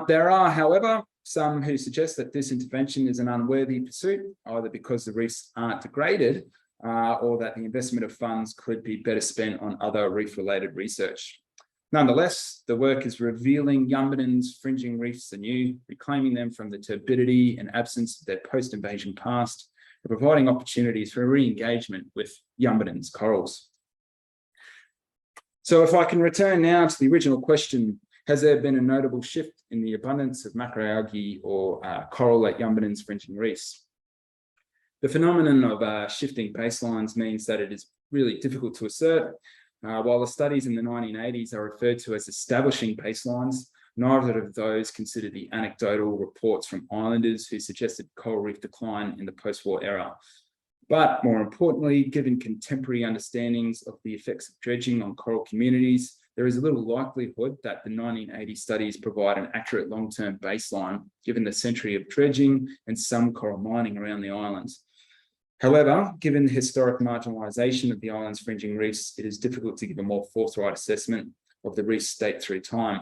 There are, however, some who suggest that this intervention is an unworthy pursuit, either because the reefs aren't degraded or that the investment of funds could be better spent on other reef-related research. Nonetheless, the work is revealing Yunbenun's fringing reefs anew, reclaiming them from the turbidity and absence of their post-invasion past, and providing opportunities for re-engagement with Yunbenun's corals. So if I can return now to the original question, has there been a notable shift in the abundance of macroalgae or coral at Yunbenun's fringing reefs? The phenomenon of shifting baselines means that it is really difficult to assert. While the studies in the 1980s are referred to as establishing baselines, neither of those consider the anecdotal reports from islanders who suggested coral reef decline in the post-war era. But more importantly, given contemporary understandings of the effects of dredging on coral communities, there is a little likelihood that the 1980 studies provide an accurate long-term baseline, given the century of dredging and some coral mining around the islands. However, given the historic marginalisation of the island's fringing reefs, it is difficult to give a more forthright assessment of the reef's state through time.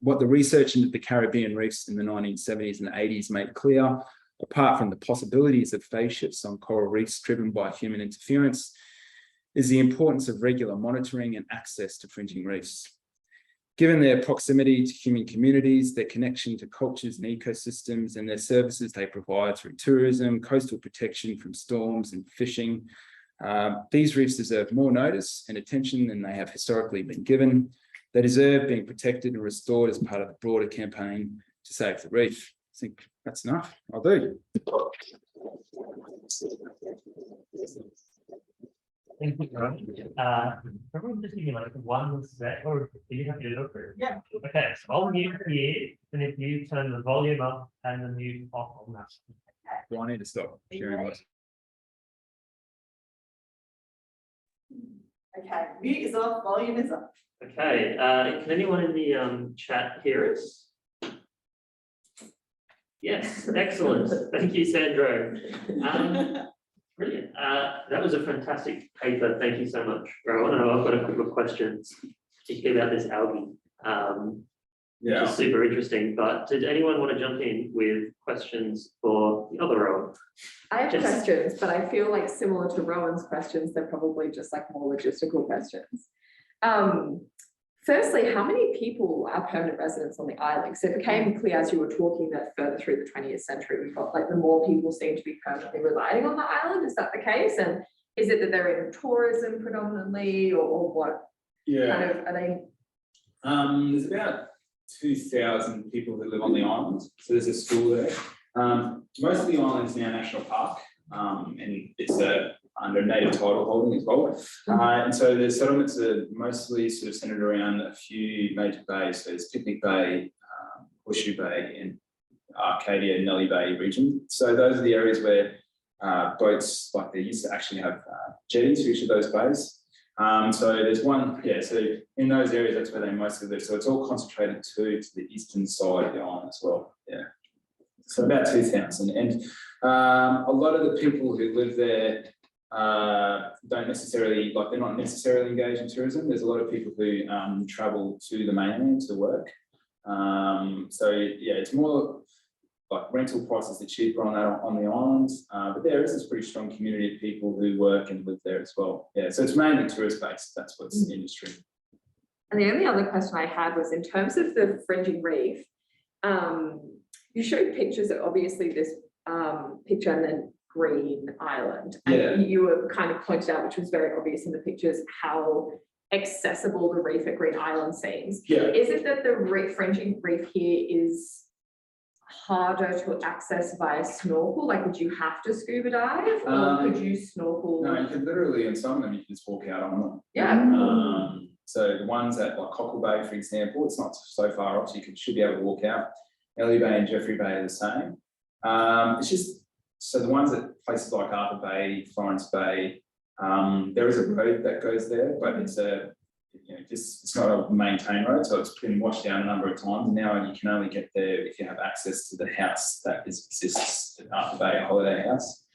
What the research into the Caribbean reefs in the 1970s and 80s made clear, apart from the possibilities of phase shifts on coral reefs driven by human interference, is the importance of regular monitoring and access to fringing reefs. Given their proximity to human communities, their connection to cultures and ecosystems, and their services they provide through tourism, coastal protection from storms and fishing, these reefs deserve more notice and attention than they have historically been given. They deserve being protected and restored as part of the broader campaign to save the reef. I think that's enough. I'll do. Thank you, Rohan. Everyone just give me like one sec, or do you have to look through? Yeah. Okay, so I'll mute here, and if you turn the volume up and the mute off on that. Do I need to stop sharing what? Okay, mute is off, volume is up. Okay, can anyone in the chat hear us? Yes, excellent. Thank you, Sandro. Brilliant. That was a fantastic paper. Thank you so much, Rohan. I've got a couple of questions, particularly about this algae. Which is super interesting. But did anyone want to jump in with questions for the other Rohan? I have questions, but I feel like similar to Rohan's questions, they're probably just like more logistical questions. Firstly, how many people are permanent residents on the island? So it became clear as you were talking that further through the 20th century, we got like the more people seem to be permanently residing on the island. Is that the case? And is it that they're in tourism predominantly, or what? Yeah. Kind of, are they? There's about 2,000 people who live on the island. So there's a school there. Most of the island is now a national park, and it's a under native title holding as well. And so the settlements are mostly sort of centered around a few major bays. So there's Picnic Bay, Horseshoe Bay, and Arcadia, Nelly Bay region. So those are the areas where boats, like they used to actually have jetties for each of those bays. So there's one, so in those areas, that's where they mostly live. So it's all concentrated to the eastern side of the island as well. So about 2,000. And a lot of the people who live there don't necessarily, like they're not necessarily engaged in tourism. There's a lot of people who travel to the mainland to work. So it's more like rental prices are cheaper on the islands, but there is this pretty strong community of people who work and live there as well. So it's mainly tourist based. That's what's the industry. And the only other question I had was in terms of the fringing reef. You showed pictures of obviously this picture and then green island, and you were kind of pointed out, which was very obvious in the pictures, how accessible the reef at Green Island seems. Is it that the fringing reef here is harder to access via snorkel? Like, would you have to scuba dive, or could you snorkel? No, you could literally, in some of them, you can just walk out on them. So the ones at like Cockle Bay, for example, it's not so far off, so you should be able to walk out. Ellie Bay and Jeffrey Bay are the same. It's just, so the ones at places like Arthur Bay, Florence Bay, there is a road that goes there, but it's it's not a maintained road, so it's been washed down a number of times. And now you can only get there if you have access to the house that exists at Arthur Bay, a holiday house.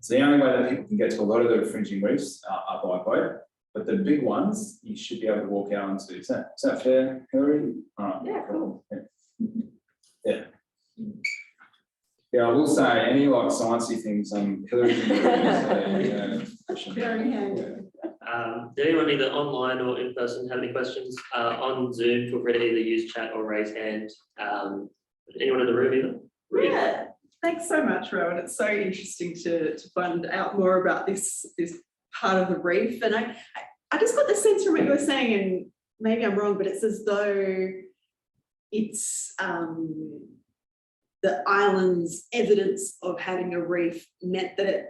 So the only way that people can get to a lot of the fringing reefs are by boat, but the big ones you should be able to walk out onto. Is that fair, Hillary? Cool. I will say any like sciencey things, Hillary can did anyone either online or in person have any questions? On Zoom, feel free to either use chat or raise hand. Anyone in the room either? Yeah, thanks so much, Rowan. It's so interesting to find out more about this part of the reef. And I just got the sense from what you were saying, and maybe I'm wrong, but it's as though it's the island's evidence of having a reef meant that it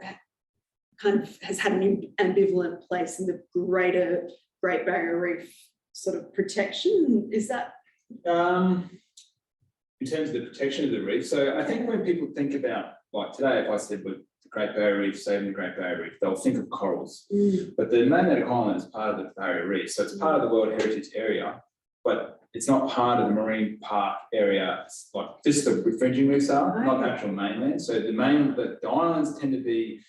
kind of has had an ambivalent place in the greater Great Barrier Reef sort of protection. Is that? In terms of the protection of the reef, so I think when people think about, like today, if I said with the Great Barrier Reef, saving the Great Barrier Reef, they'll think of corals. But the magnetic island is part of the Barrier Reef, so it's part of the World Heritage Area, but it's not part of the marine park area. It's like just the fringing reefs are, not the actual mainland. So the islands tend to be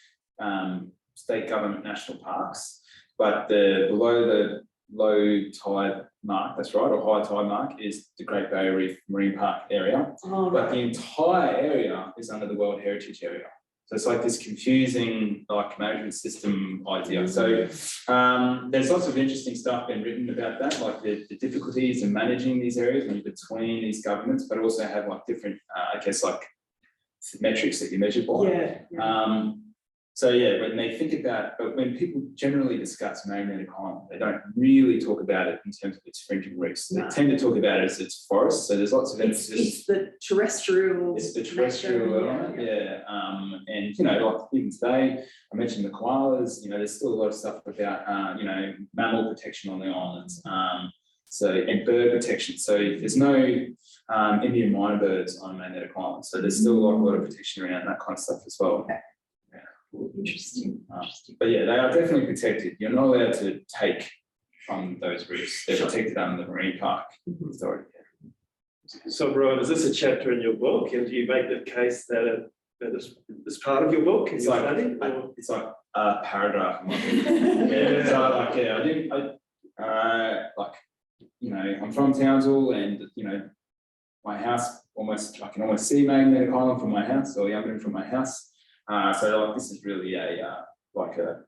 state government national parks, but below the low tide mark, that's right, or high tide mark, is the Great Barrier Reef Marine Park area. But the entire area is under the World Heritage Area. So it's like this confusing like management system idea. So there's lots of interesting stuff been written about that, like the difficulties in managing these areas when you're between these governments, but also have like different, like metrics that you measure by. When they think about, but when people generally discuss magnetic island, they don't really talk about it in terms of its fringing reefs. They tend to talk about it as its forests. So there's lots of emphasis. It's the terrestrial. It's the terrestrial element, and like even today, I mentioned the koalas. There's still a lot of stuff about mammal protection on the islands. And bird protection. So there's no Indian minor birds on magnetic island. So there's still a lot of protection around that kind of stuff as well. Interesting. But they are definitely protected. You're not allowed to take from those reefs. They're protected under the marine park authority. So, Rowan, is this a chapter in your book? And do you make the case that it's part of your book? It's like a paragraph. I'm from Townsville, and my house I can almost see magnetic island from my house, or Yunbenun from my house. This is really a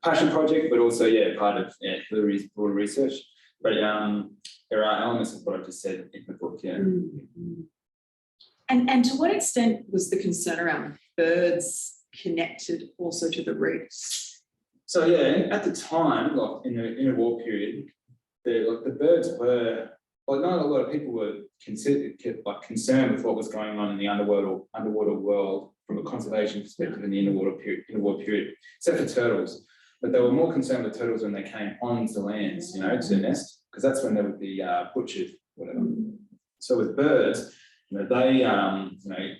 passion project, but also part of Hillary's broader research. But there are elements of what I just said in the book. And to what extent was the concern around birds connected also to the reefs? So at the time, like in the war period, the birds were, not a lot of people were concerned with what was going on in the underwater world from a conservation perspective in the interwar period, except for turtles. but they were more concerned with turtles when they came onto lands, to nest, because that's when they would be butchered, whatever. So with birds, they,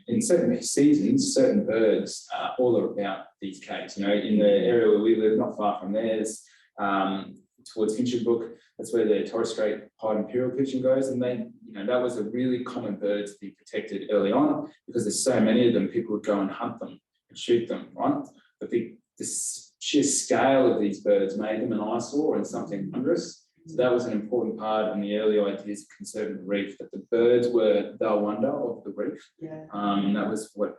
in certain seasons, certain birds all are about these caves. In the area where we live, not far from theirs, towards Hinchinbrook, that's where the Torres Strait Pied Imperial Pigeon goes, and they, that was a really common bird to be protected early on because there's so many of them. People would go and hunt them and shoot them, right? But the sheer scale of these birds made them an eyesore and something wondrous. So that was an important part in the early ideas of conserving the reef, that the birds were the wonder of the reef. And that was what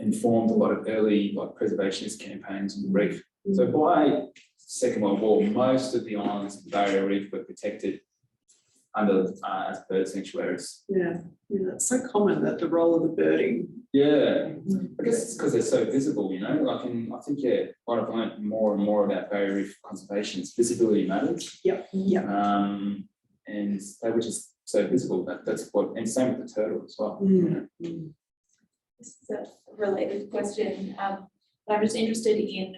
informed a lot of early preservationist campaigns on the reef. So by Second World War, most of the islands of the Barrier Reef were protected under as bird sanctuaries. Yeah, it's so common that the role of the birding. Yeah, I guess it's because they're so visible, I think what I've learned more and more about Barrier Reef conservation is visibility matters. Yep. And they were just so visible that's what, and same with the turtle as well. This is a related question. But I'm just interested in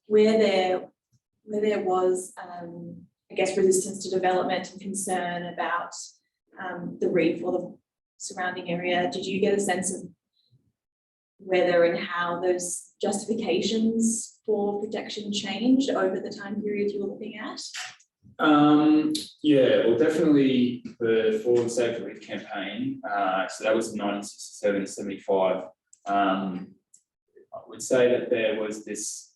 where there was, I guess, resistance to development and concern about the reef or the surrounding area. Did you get a sense of whether and how those justifications for protection changed over the time period you were looking at? Yeah, well, definitely for the Save the Reef campaign, so that was 1967 to 75. I would say that there was this,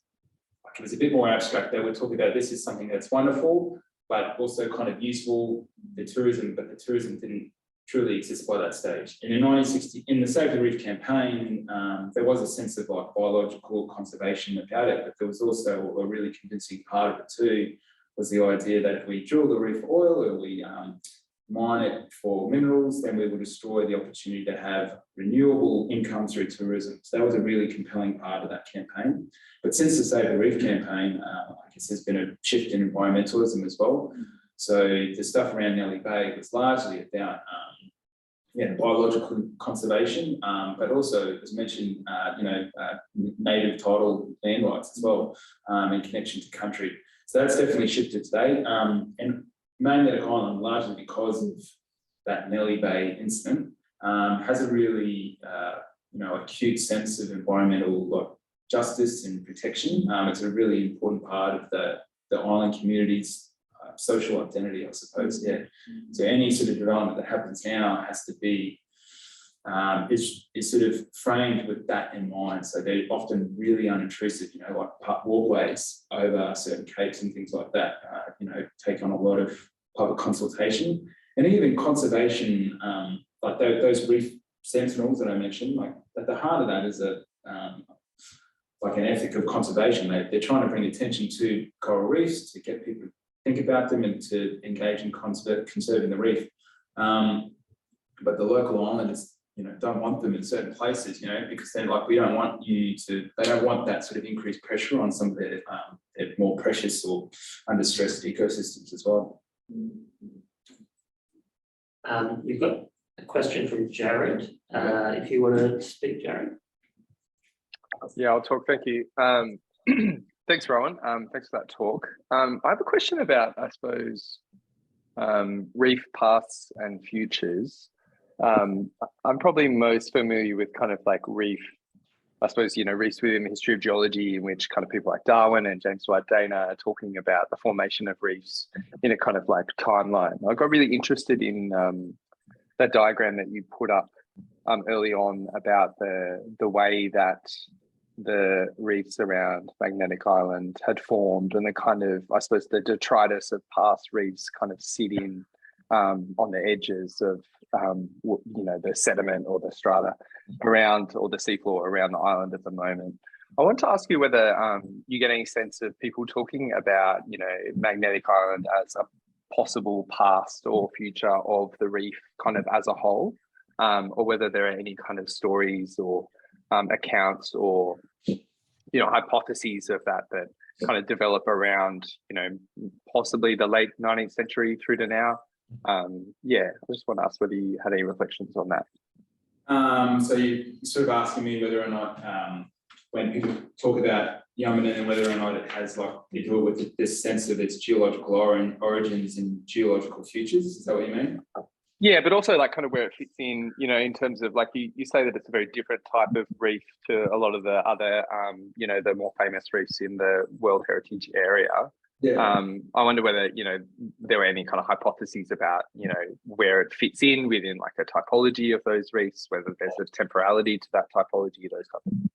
it was a bit more abstract. They were talking about this is something that's wonderful, but also kind of useful, but the tourism didn't truly exist by that stage. And in 1960, in the Save the Reef campaign, there was a sense of biological conservation about it, but there was also a really convincing part of it too, was the idea that if we drill the reef for oil or we mine it for minerals, then we will destroy the opportunity to have renewable income through tourism. So that was a really compelling part of that campaign. But since the Save the Reef campaign, I guess there's been a shift in environmentalism as well. So the stuff around Nellie Bay was largely about biological conservation, but also, as mentioned, native title land rights as well, in connection to country. So that's definitely shifted today. And Magnetic Island, largely because of that Nellie Bay incident, has a really acute sense of environmental justice and protection. It's a really important part of the island community's social identity, I suppose. Yeah. So any sort of development that happens now has to be is sort of framed with that in mind. So they're often really unintrusive, like walkways over certain capes and things like that, take on a lot of public consultation. And even conservation, like those reef sentinels that I mentioned, like at the heart of that is like an ethic of conservation. They're trying to bring attention to coral reefs, to get people to think about them and to engage in conserving the reef. But the local islanders, don't want them in certain places, because they're like, we don't want they don't want that sort of increased pressure on some of their more precious or under stressed ecosystems as well. We've got a question from Jared. If you want to speak, Jared. Yeah, I'll talk. Thank you. Thanks, Rowan. Thanks for that talk. I have a question about, I suppose, reef pasts and futures. I'm probably most familiar with kind of like reef, I suppose, reefs within the history of geology, in which kind of people like Darwin and James White Dana are talking about the formation of reefs in a kind of like timeline. I got really interested in that diagram that you put up early on about the way that the reefs around Magnetic Island had formed, and the kind of, I suppose, the detritus of past reefs kind of sit in on the edges of the sediment or the strata around, or the seafloor around the island at the moment. I want to ask you whether you get any sense of people talking about Magnetic Island as a possible past or future of the reef kind of as a whole, or whether there are any kind of stories or accounts or hypotheses of that kind of develop around possibly the late 19th century through to now. I just want to ask whether you had any reflections on that. So you're sort of asking me whether or not when people talk about Yunbenun and whether or not it has like to do with this sense of its geological origins and geological futures. Is that what you mean? Yeah, but also like kind of where it fits in, you know, in terms of like you say that it's a very different type of reef to a lot of the other, you know, the more famous reefs in the World Heritage area. Yeah. I wonder whether, you know, there were any kind of hypotheses about, you know, where it fits in within like a typology of those reefs, whether there's a temporality to that typology, those types of things.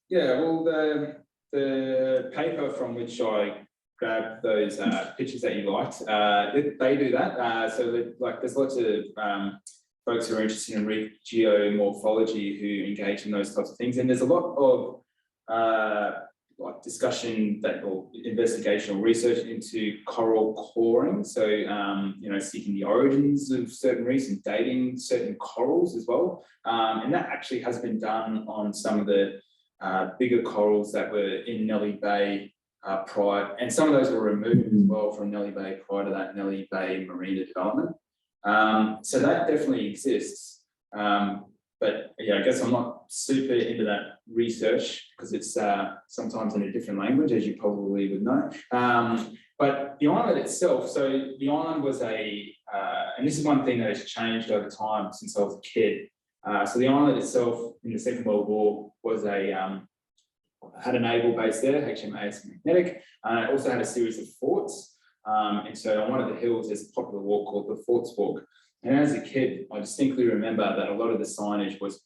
Yeah. Well, the paper from which I grabbed those pictures that you liked, they do that. So like there's lots of folks who are interested in reef geomorphology who engage in those types of things, and there's a lot of like discussion or investigation or research into coral coring. So you know, seeking the origins of certain reefs and dating certain corals as well. And that actually has been done on some of the bigger corals that were in Nelly Bay prior, and some of those were removed as well from Nelly Bay prior to that Nelly Bay marina development. So that definitely exists. But yeah, I guess I'm not super into that research because it's sometimes in a different language, as you probably would know. But the island itself, so the island was and this is one thing that has changed over time since I was a kid. So the island itself in the Second World War was had a naval base there, HMAS Magnetic. It also had a series of forts. And so on one of the hills, there's a popular walk called the Forts Walk. And as a kid, I distinctly remember that a lot of the signage was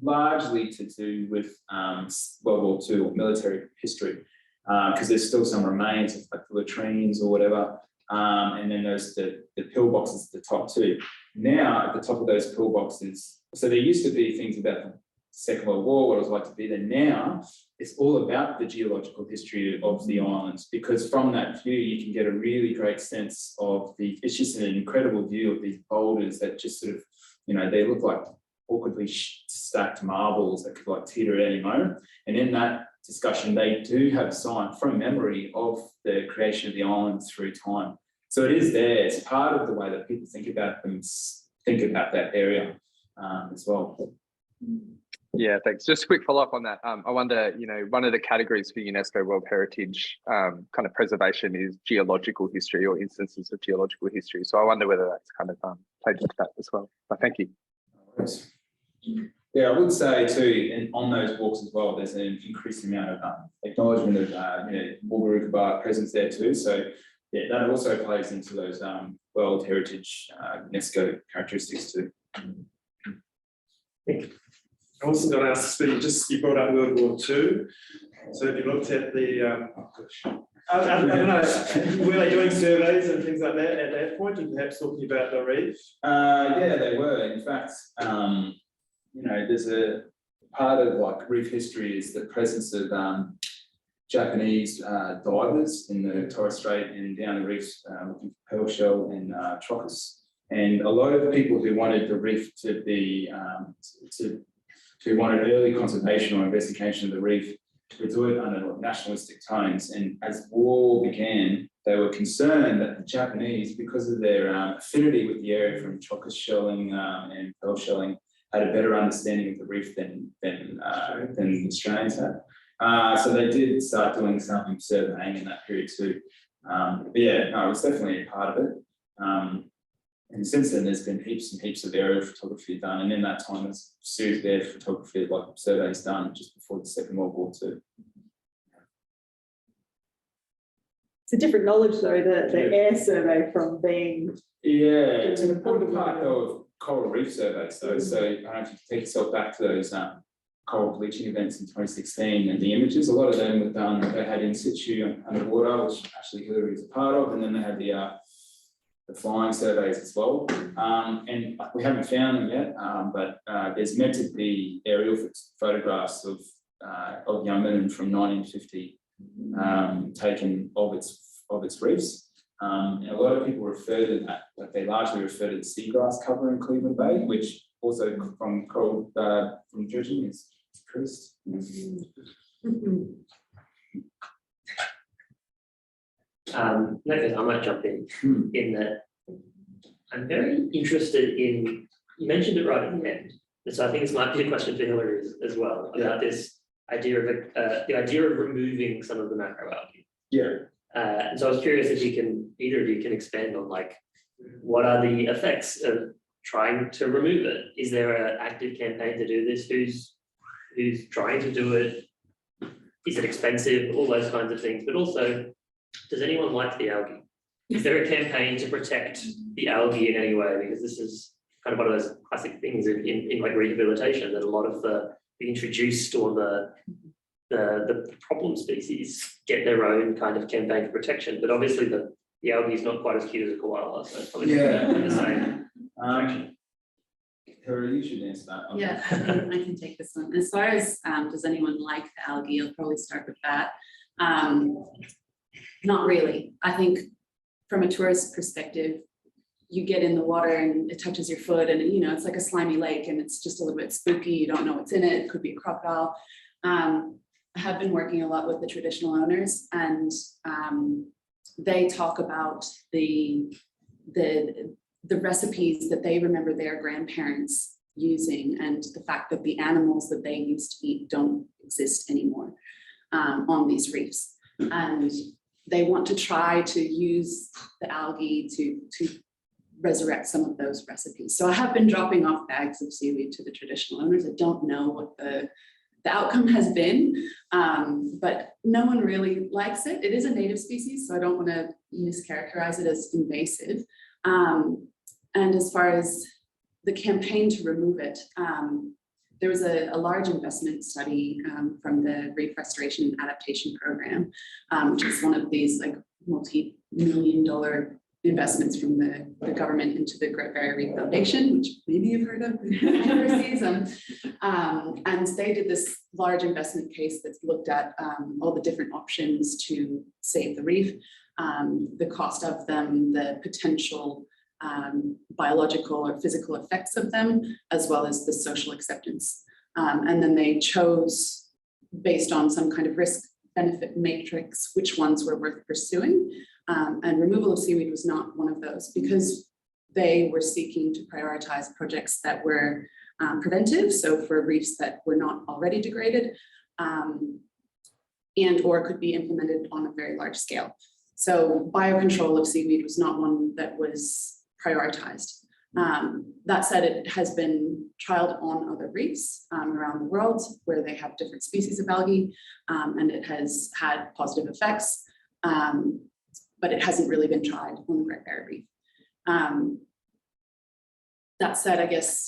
largely to do with World War II or military history, because there's still some remains of like the latrines or whatever. And then there's the pillboxes at the top too. Now, at the top of those pillboxes, so there used to be things about the Second World War, what it was like to be there. Now, it's all about the geological history of the islands, because from that view, you can get a really great sense of it's just an incredible view of these boulders that just sort of, you know, they look like awkwardly stacked marbles that could like teeter at any moment. And in that discussion, they do have sign from memory of the creation of the islands through time. So it is there. It's part of the way that people think about that area as well. Yeah, thanks. Just a quick follow-up on that. I wonder, you know, one of the categories for UNESCO World Heritage kind of preservation is geological history or instances of geological history. So I wonder whether that's kind of played into that as well. But thank you. Yeah, I would say too, and on those walks as well, there's an increasing amount of acknowledgement of Wulgaruka presence there too. So yeah, that also plays into those World Heritage UNESCO characteristics too. I also got asked, you brought up World War II. So if you looked at the, I don't know, were they doing surveys and things like that at that point, and perhaps talking about the reef? Yeah, they were. In fact, you know, there's a part of like reef history is the presence of Japanese divers in the Torres Strait and down the reefs looking for pearl shell and trochus. And a lot of people who wanted the reef to be who wanted early conservation or investigation of the reef would do it under nationalistic tones. And as war began, they were concerned that the Japanese, because of their affinity with the area from trochus shelling and pearl shelling, had a better understanding of the reef than the Australians had. So they did start doing some surveying in that period too. But yeah, no, it was definitely a part of it. And since then, there's been heaps and heaps of aerial photography done. And in that time, there's a series of air photography, like surveys done just before the Second World War too. It's a different knowledge though, the air survey from being... Yeah, it's an important part though of coral reef surveys though. So I don't know if you can take yourself back to those coral bleaching events in 2016 and the images, a lot of them were done, they had in situ underwater, which actually Hillary is a part of, and then they had the flying surveys as well. And we haven't found them yet, but there's meant to be aerial photographs of Yunbenun from 1950 taken of its reefs. And a lot of people refer to that, but they largely refer to the seagrass cover in Cleveland Bay, which also from coral from dredging is increased. I might jump in that I'm very interested in, you mentioned it right at the end, so I think this might be a question for Hillary as well, about this idea of removing some of the macroalgae. Yeah. And so I was curious if either of you can expand on like, what are the effects of trying to remove it? Is there an active campaign to do this? Who's trying to do it? Is it expensive? All those kinds of things. But also, does anyone like the algae? Is there a campaign to protect the algae in any way? Because this is kind of one of those classic things in like rehabilitation, that a lot of the introduced or the problem species get their own kind of campaign for protection. But obviously the algae is not quite as cute as a koala, so it's probably not the same. Harry, you should answer that one. Yeah, I can take this one. As far as does anyone like the algae, I'll probably start with that. Not really. I think from a tourist perspective, you get in the water and it touches your foot, and you know it's like a slimy lake, and it's just a little bit spooky. You don't know what's in it. It could be a crocodile. I have been working a lot with the traditional owners, and they talk about the recipes that they remember their grandparents using, and the fact that the animals that they used to eat don't exist anymore on these reefs. And they want to try to use the algae to resurrect some of those recipes. So I have been dropping off bags of seaweed to the traditional owners. I don't know what the outcome has been, but no one really likes it. It is a native species, so I don't want to mischaracterize it as invasive. And as far as the campaign to remove it, there was a large investment study from the Reef Restoration and Adaptation Program, which is one of these like multi-million-dollar investments from the government into the Great Barrier Reef Foundation, which maybe you've heard of overseas. And they did this large investment case that's looked at all the different options to save the reef, the cost of them, the potential biological or physical effects of them, as well as the social acceptance. And then they chose, based on some kind of risk benefit matrix, which ones were worth pursuing. And removal of seaweed was not one of those, because they were seeking to prioritize projects that were preventive, so for reefs that were not already degraded, and or could be implemented on a very large scale. So biocontrol of seaweed was not one that was prioritized. That said, it has been trialed on other reefs around the world where they have different species of algae, and it has had positive effects, but it hasn't really been tried on the Great Barrier Reef. That said, I guess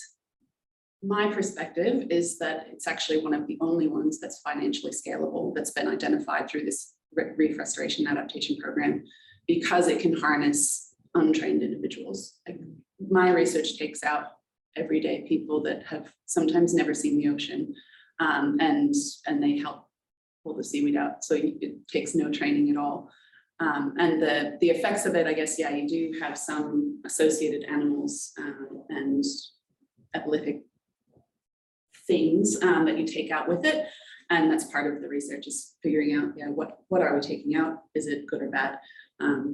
my perspective is that it's actually one of the only ones that's financially scalable that's been identified through this Reef Restoration and Adaptation Program, because it can harness untrained individuals. Like, my research takes out everyday people that have sometimes never seen the ocean, and they help pull the seaweed out. So it takes no training at all. And the effects of it, I guess, yeah, you do have some associated animals and epileptic things that you take out with it. And that's part of the research, is figuring out, yeah, what are we taking out? Is it good or bad?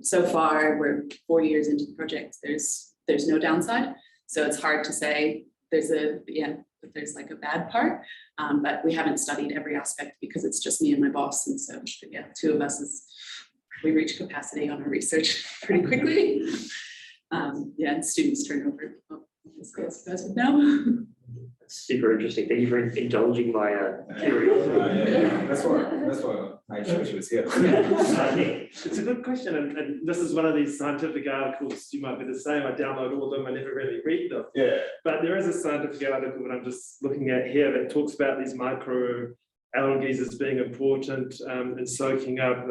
So far, we're 4 years into the project. There's no downside. So it's hard to say there's like a bad part, but we haven't studied every aspect because it's just me and my boss. And so yeah, two of us we reach capacity on our research pretty quickly. Yeah, and students turn over. Oh, this guys would know. That's super interesting. Thank you for indulging my theory. Yeah. That's why I chose she was here. It's a good question, and this is one of these scientific articles. You might be the same. I download all of them. I never really read them. Yeah. But there is a scientific article that I'm just looking at here that talks about these micro algae as being important in soaking up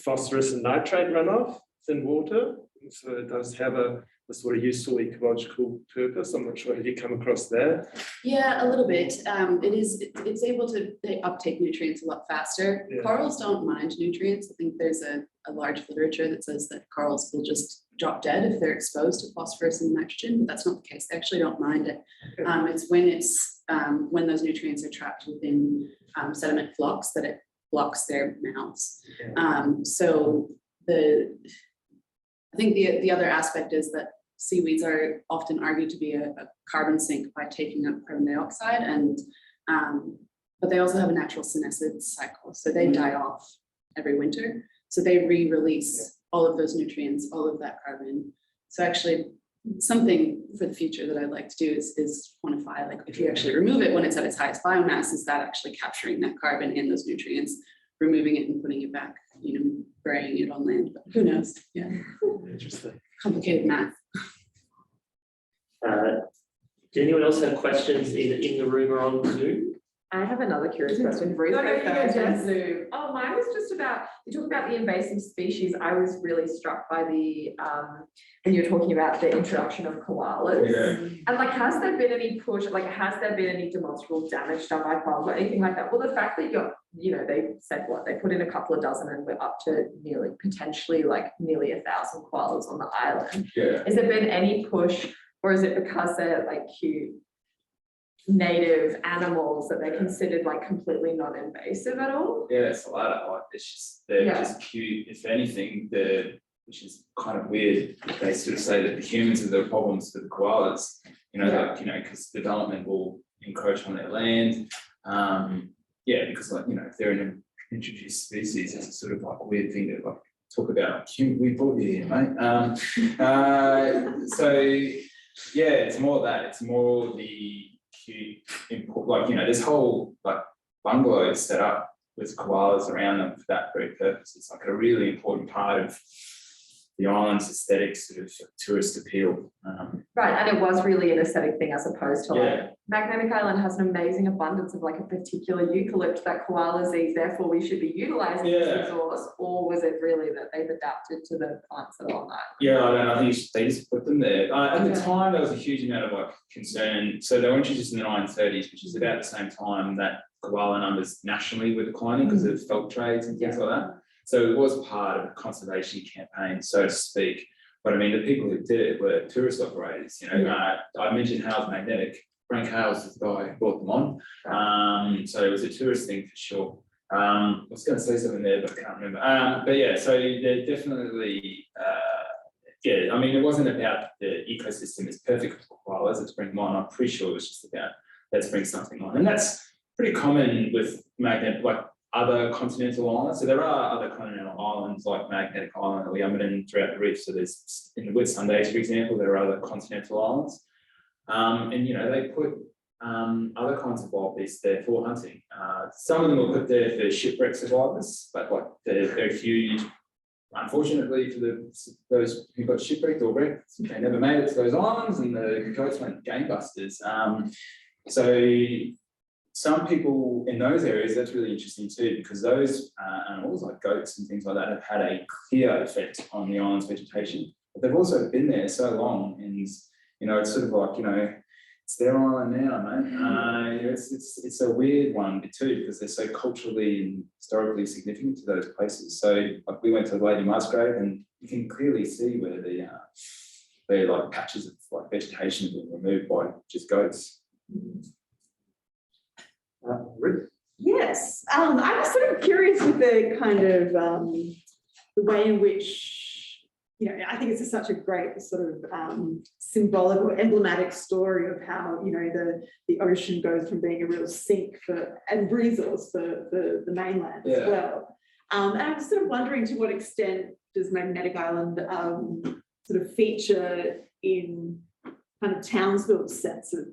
phosphorus and nitrate runoff in water. So it does have a sort of useful ecological purpose. I'm not sure, have you come across that? Yeah, a little bit. It's able to uptake nutrients a lot faster. Yeah. Corals don't mind nutrients. I think there's a large literature that says that corals will just drop dead if they're exposed to phosphorus and nitrogen, but that's not the case. They actually don't mind it. It's when those nutrients are trapped within sediment flocks that it blocks their mouths. So I think the other aspect is that seaweeds are often argued to be a carbon sink by taking up carbon dioxide, and but they also have a natural senescence cycle. So they die off every winter. So they re-release all of those nutrients, all of that carbon. So actually something for the future that I'd like to do is quantify, like if you actually remove it when it's at its highest biomass, is that actually capturing that carbon and those nutrients, removing it and putting it back, you know, burying it on land, but who knows? Yeah. Interesting. Complicated math. Did anyone else have questions either in the room or on Zoom? I have another curious question. Bruce, No, no, you go, Jess. Oh, mine was just about, you talk about the invasive species. I was really struck by the, when you're talking about the introduction of koalas. Yeah. And like, has there been any push, like, has there been any demonstrable damage done by koalas or anything like that? Well, the fact that you're, you know, they said what, they put in a couple of dozen and we're up to nearly, potentially like nearly 1,000 koalas on the island. Yeah. Has there been any push, or is it because they're like cute native animals that they're considered like completely non-invasive at all? Yeah, it's a lot of like it's just they're Yeah. just cute. If anything, which is kind of weird. They sort of say that the humans are the problems for the koalas. You know, Yeah. like, you know, because development will encroach on their land. Yeah, because like, you know, if they're an introduced species, it's a sort of like a weird thing to like talk about. We brought you here, mate. So yeah, it's more that. It's more the cute import, like, you know, this whole like bungalow is set up with koalas around them for that very purpose. It's like a really important part of the island's aesthetic sort of tourist appeal. Right, and it was really an aesthetic thing as opposed to like, Yeah. Magnetic Island has an amazing abundance of like a particular eucalypt that koalas eat, therefore we should be utilizing this Yeah. resource, or was it really that they've adapted to the plants that are on that? Yeah, I don't know. I think they just put them there. At the Okay. time, there was a huge amount of like concern. So they were introduced in the 1930s, which is about the same time that koala numbers nationally were declining because of felt trades and things like that. So it was part of a conservation campaign, so to speak. But I mean, the people who did it were tourist operators. You know, I mentioned Hales Magnetic. Frank Hales is the guy who brought them on. So it was a tourist thing for sure. I was going to say something there, but I can't remember. But yeah, so they're definitely, yeah, I mean, it wasn't about the ecosystem is perfect for koalas, let's bring them on. I'm pretty sure it was just about let's bring something on. And that's pretty common with magnetic, like other continental islands. So there are other continental islands like Magnetic Island or Yunbenun throughout the reef. So there's in the Whitsundays, for example, there are other continental islands. And you know, they put other kinds of wild beasts there for hunting. Some of them were put there for shipwreck survivors, but like they're very few. Unfortunately for those who got shipwrecked or wrecked, they never made it to those islands, and the goats went gangbusters. So some people in those areas, that's really interesting too, because those animals like goats and things like that have had a clear effect on the island's vegetation. But they've also been there so long, and you know, it's sort of like, you know, it's their island now, mate. It's a weird one too, because they're so culturally and historically significant to those places. So like we went to Lady Musgrave, and you can clearly see where the like patches of like vegetation have been removed by just goats. Ruth? Yes, I'm just sort of curious with the kind of the way in which, you know, I think it's such a great sort of symbolic or emblematic story of how, you know, the ocean goes from being a real sink and resource for the mainland as well. And I'm sort of wondering, to what extent does Magnetic Island sort of feature in kind of Townsville's sense of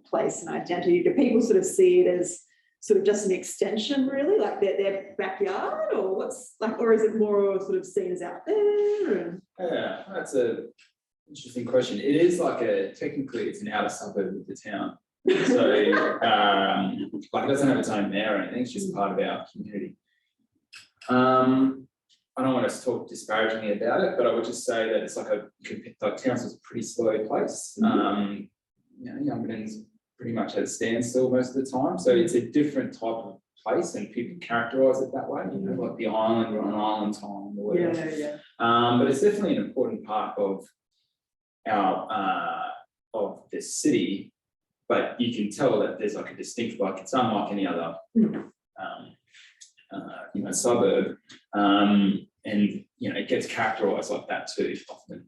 place and identity? Do people sort of see it as sort of just an extension, really, like their backyard, or what's like, or is it more sort of seen as out there? Yeah, that's a interesting question. It is like technically it's an outer suburb of the town. So like it doesn't have its own mayor or anything, it's just part of our community. I don't want to talk disparagingly about it, but I would just say that it's like Townsville's a pretty slow place. You know, Yunbenun's pretty much at a standstill most of the time. So it's a different type of place, and people characterize it that way, you know, like the island or an island time or whatever. But it's definitely an important part of our of the city, but you can tell that there's like a distinct, like it's unlike any other you know, suburb. And you know, it gets characterized like that too often.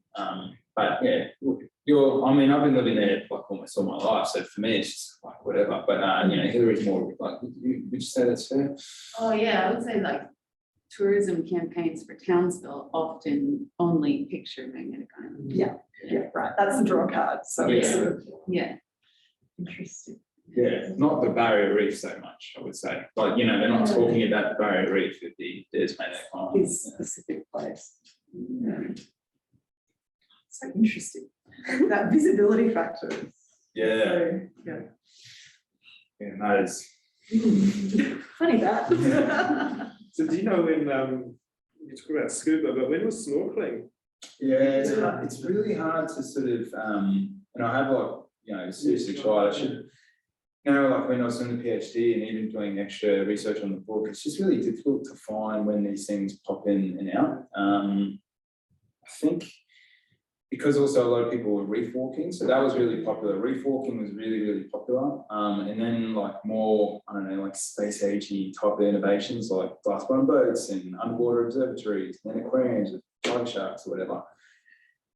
But yeah, I mean, I've been living there like almost all my life. So for me, it's just like, whatever. But you know, Hillary's more like, would you say that's fair? Oh, yeah, I would say like tourism campaigns for Townsville often only picture magnetic island. Yeah, right, that's the draw card, so it's Yeah. sort of Yeah. interesting. Yeah, not the barrier reef so much, I would say. Like, you know, they're not talking about the barrier reef with the magnetic island. This specific place. So interesting, that visibility factor. Yeah, So, yeah. yeah, that is. Funny that. So do you know when, you talk about scuba, but when was snorkeling? Yeah, it's really hard to sort of, and I have like, you know, seriously tried, I should, you know, like when I was doing the PhD and even doing extra research on the book, it's just really difficult to find when these things pop in and out. I think because also a lot of people were reef walking, so that was really popular. Reef walking was really, really popular. And then like more, I don't know, like space agey type of innovations like glass bottom boats and underwater observatories and then aquariums with tiger sharks or whatever.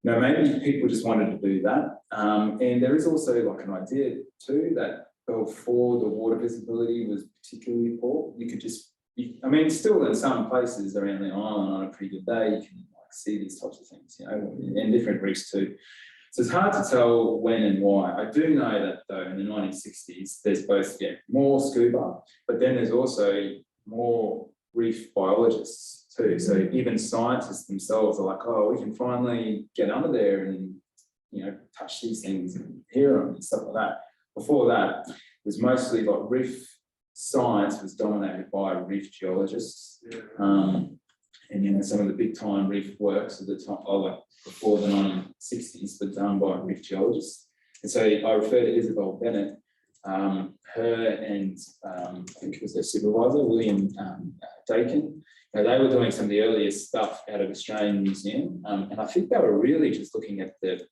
You know, maybe people just wanted to do that. And there is also like an idea too that before the water visibility was particularly poor, you could just, I mean, still in some places around the island on a pretty good day, you can see these types of things, you know, and different reefs too. So it's hard to tell when and why. I do know that though in the 1960s, there's both more scuba, but then there's also more reef biologists too. So even scientists themselves are like, oh, we can finally get under there and, you know, touch these things and hear them and stuff like that. Before that, it was mostly like reef science was dominated by reef geologists. And you know, some of the big time reef works at the time, like before the 1960s, were done by reef geologists. And so I refer to Isabel Bennett, her and I think it was their supervisor, William Dakin. You know, they were doing some of the earliest stuff out of Australian Museum. And I think they were really just looking at the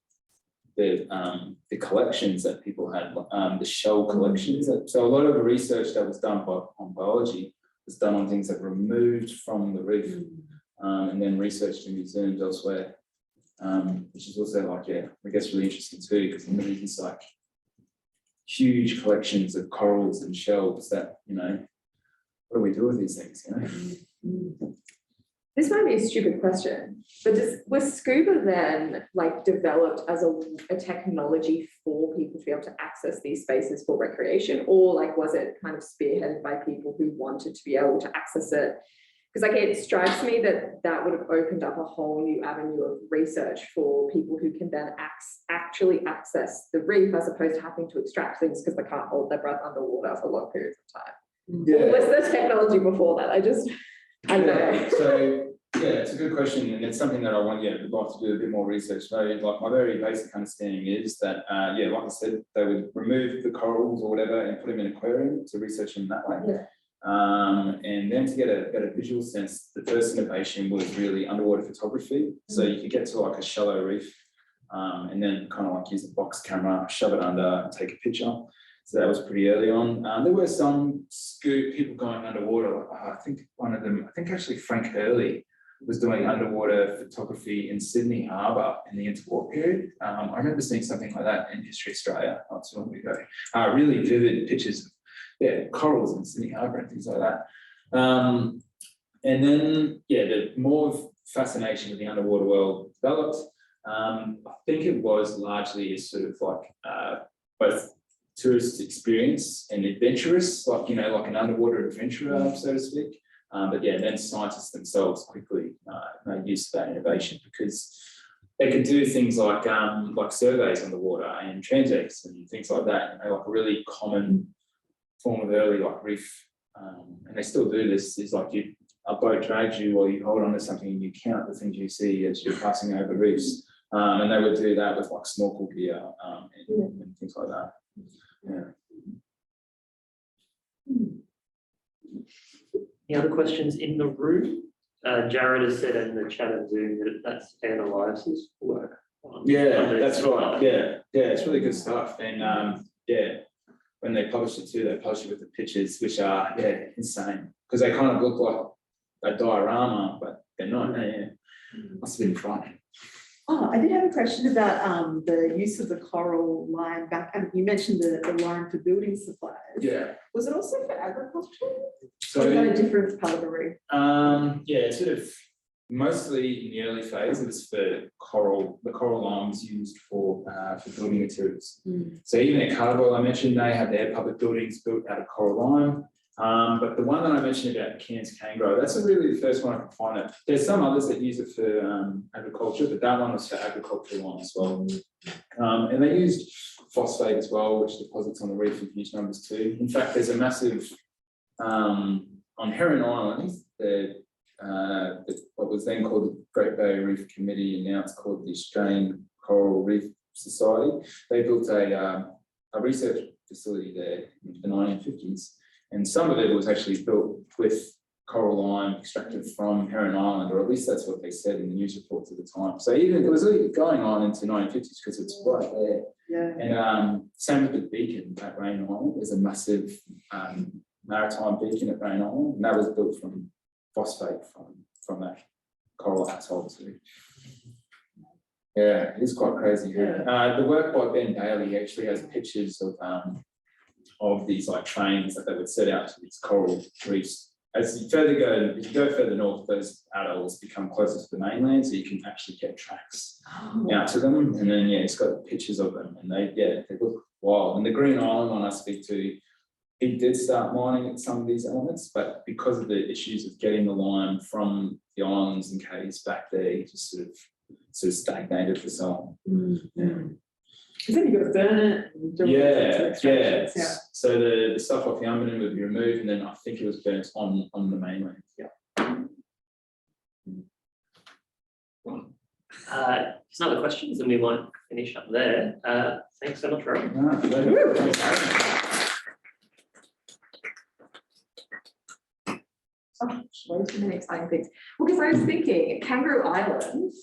collections that people had, the shell collections. So a lot of the research that was done on biology was done on things that were removed from the reef and then researched in museums elsewhere, which is also like, yeah, I guess really interesting too, because there are these like huge collections of corals and shells that, you know, what do we do with these things, you know? This might be a stupid question, but was scuba then like developed as a technology for people to be able to access these spaces for recreation, or like was it kind of spearheaded by people who wanted to be able to access it? Because like it strikes me that would have opened up a whole new avenue of research for people who can then actually access the reef as opposed to having to extract things because they can't hold their breath underwater for long periods of time. Yeah. Or was there technology before that? I don't know. So yeah, it's a good question, and it's something that I want, I'd like to do a bit more research. So like my very basic understanding is that yeah, like I said, they would remove the corals or whatever and put them in an aquarium to research them that way. Yeah. And then to get a better visual sense, the first innovation was really underwater photography. So you could get to like a shallow reef and then kind of like use a box camera, shove it under and take a picture. So that was pretty early on. There were some people going underwater. Like, I think one of them, I think actually Frank Hurley was doing underwater photography in Sydney Harbour in the interwar period. I remember seeing something like that in History Australia not too long ago. Really vivid pictures of corals in Sydney Harbour and things like that. And then, the more fascination with the underwater world developed. I think it was largely a sort of like both tourist experience and adventurous, like, you know, like an underwater adventurer, so to speak. But then scientists themselves quickly made use of that innovation because they could do things like surveys on the water and transects and things like that. You know, like a really common form of early like reef, and they still do this. Is like a boat drags you or you hold on to something and you count the things you see as you're passing over reefs. And they would do that with like snorkel gear and things like that. Any other questions in the room? Jared has said in the chat of Zoom that that's Anna Elias's work. Yeah, that's right. Yeah, it's really good stuff. And when they published it too, they published it with the pictures, which are insane because they kind of look like a diorama, but they're not. Must have been frightening. Oh, I did have a question about the use of the coral line back, and you mentioned the line for building supplies. Yeah. Was it also for agriculture? So, Or is that a different part of the reef? yeah, sort of mostly in the early phase, it was for coral. The coral line was used for building materials. So even at Carnival, I mentioned they have their public buildings built out of coral lime. But the one that I mentioned about Cairns Cane Grow, that's really the first one I could find it. There's some others that use it for agriculture, but that one was for agricultural lime as well. And they used phosphate as well, which deposits on the reef in huge numbers too. In fact, there's a massive on Heron Island, what was then called the Great Barrier Reef Committee, and now it's called the Australian Coral Reef Society. They built a research facility there in the 1950s. And some of it was actually built with coral lime extracted from Heron Island, or at least that's what they said in the news reports at the time. So even it was really going on into the 1950s because it's right there. Yeah. And same with the beacon at Rain Island. There's a massive maritime beacon at Rain Island, and that was built from phosphate from that coral atoll too. Yeah, it's quite crazy. Yeah. The work by Ben Bailey actually has pictures of these like trains that they would set out to these coral reefs. As you if you go further north, those atolls become closer to the mainland, so you can actually get tracks out to them. And then it's got pictures of them, and they look wild. And the Green Island one I speak to, he did start mining at some of these elements, but because of the issues of getting the lime from the islands and caves back there, he just sort of stagnated for so long. Because then you've got to burn it. And do all sorts of extractions. So the stuff off Yunbenun would be removed, and then I think it was burnt on the mainland. There's no other questions, and we might finish up there. Thanks so much, Rohan. Oh, so many exciting things. Well, because I was thinking Kangaroo Island,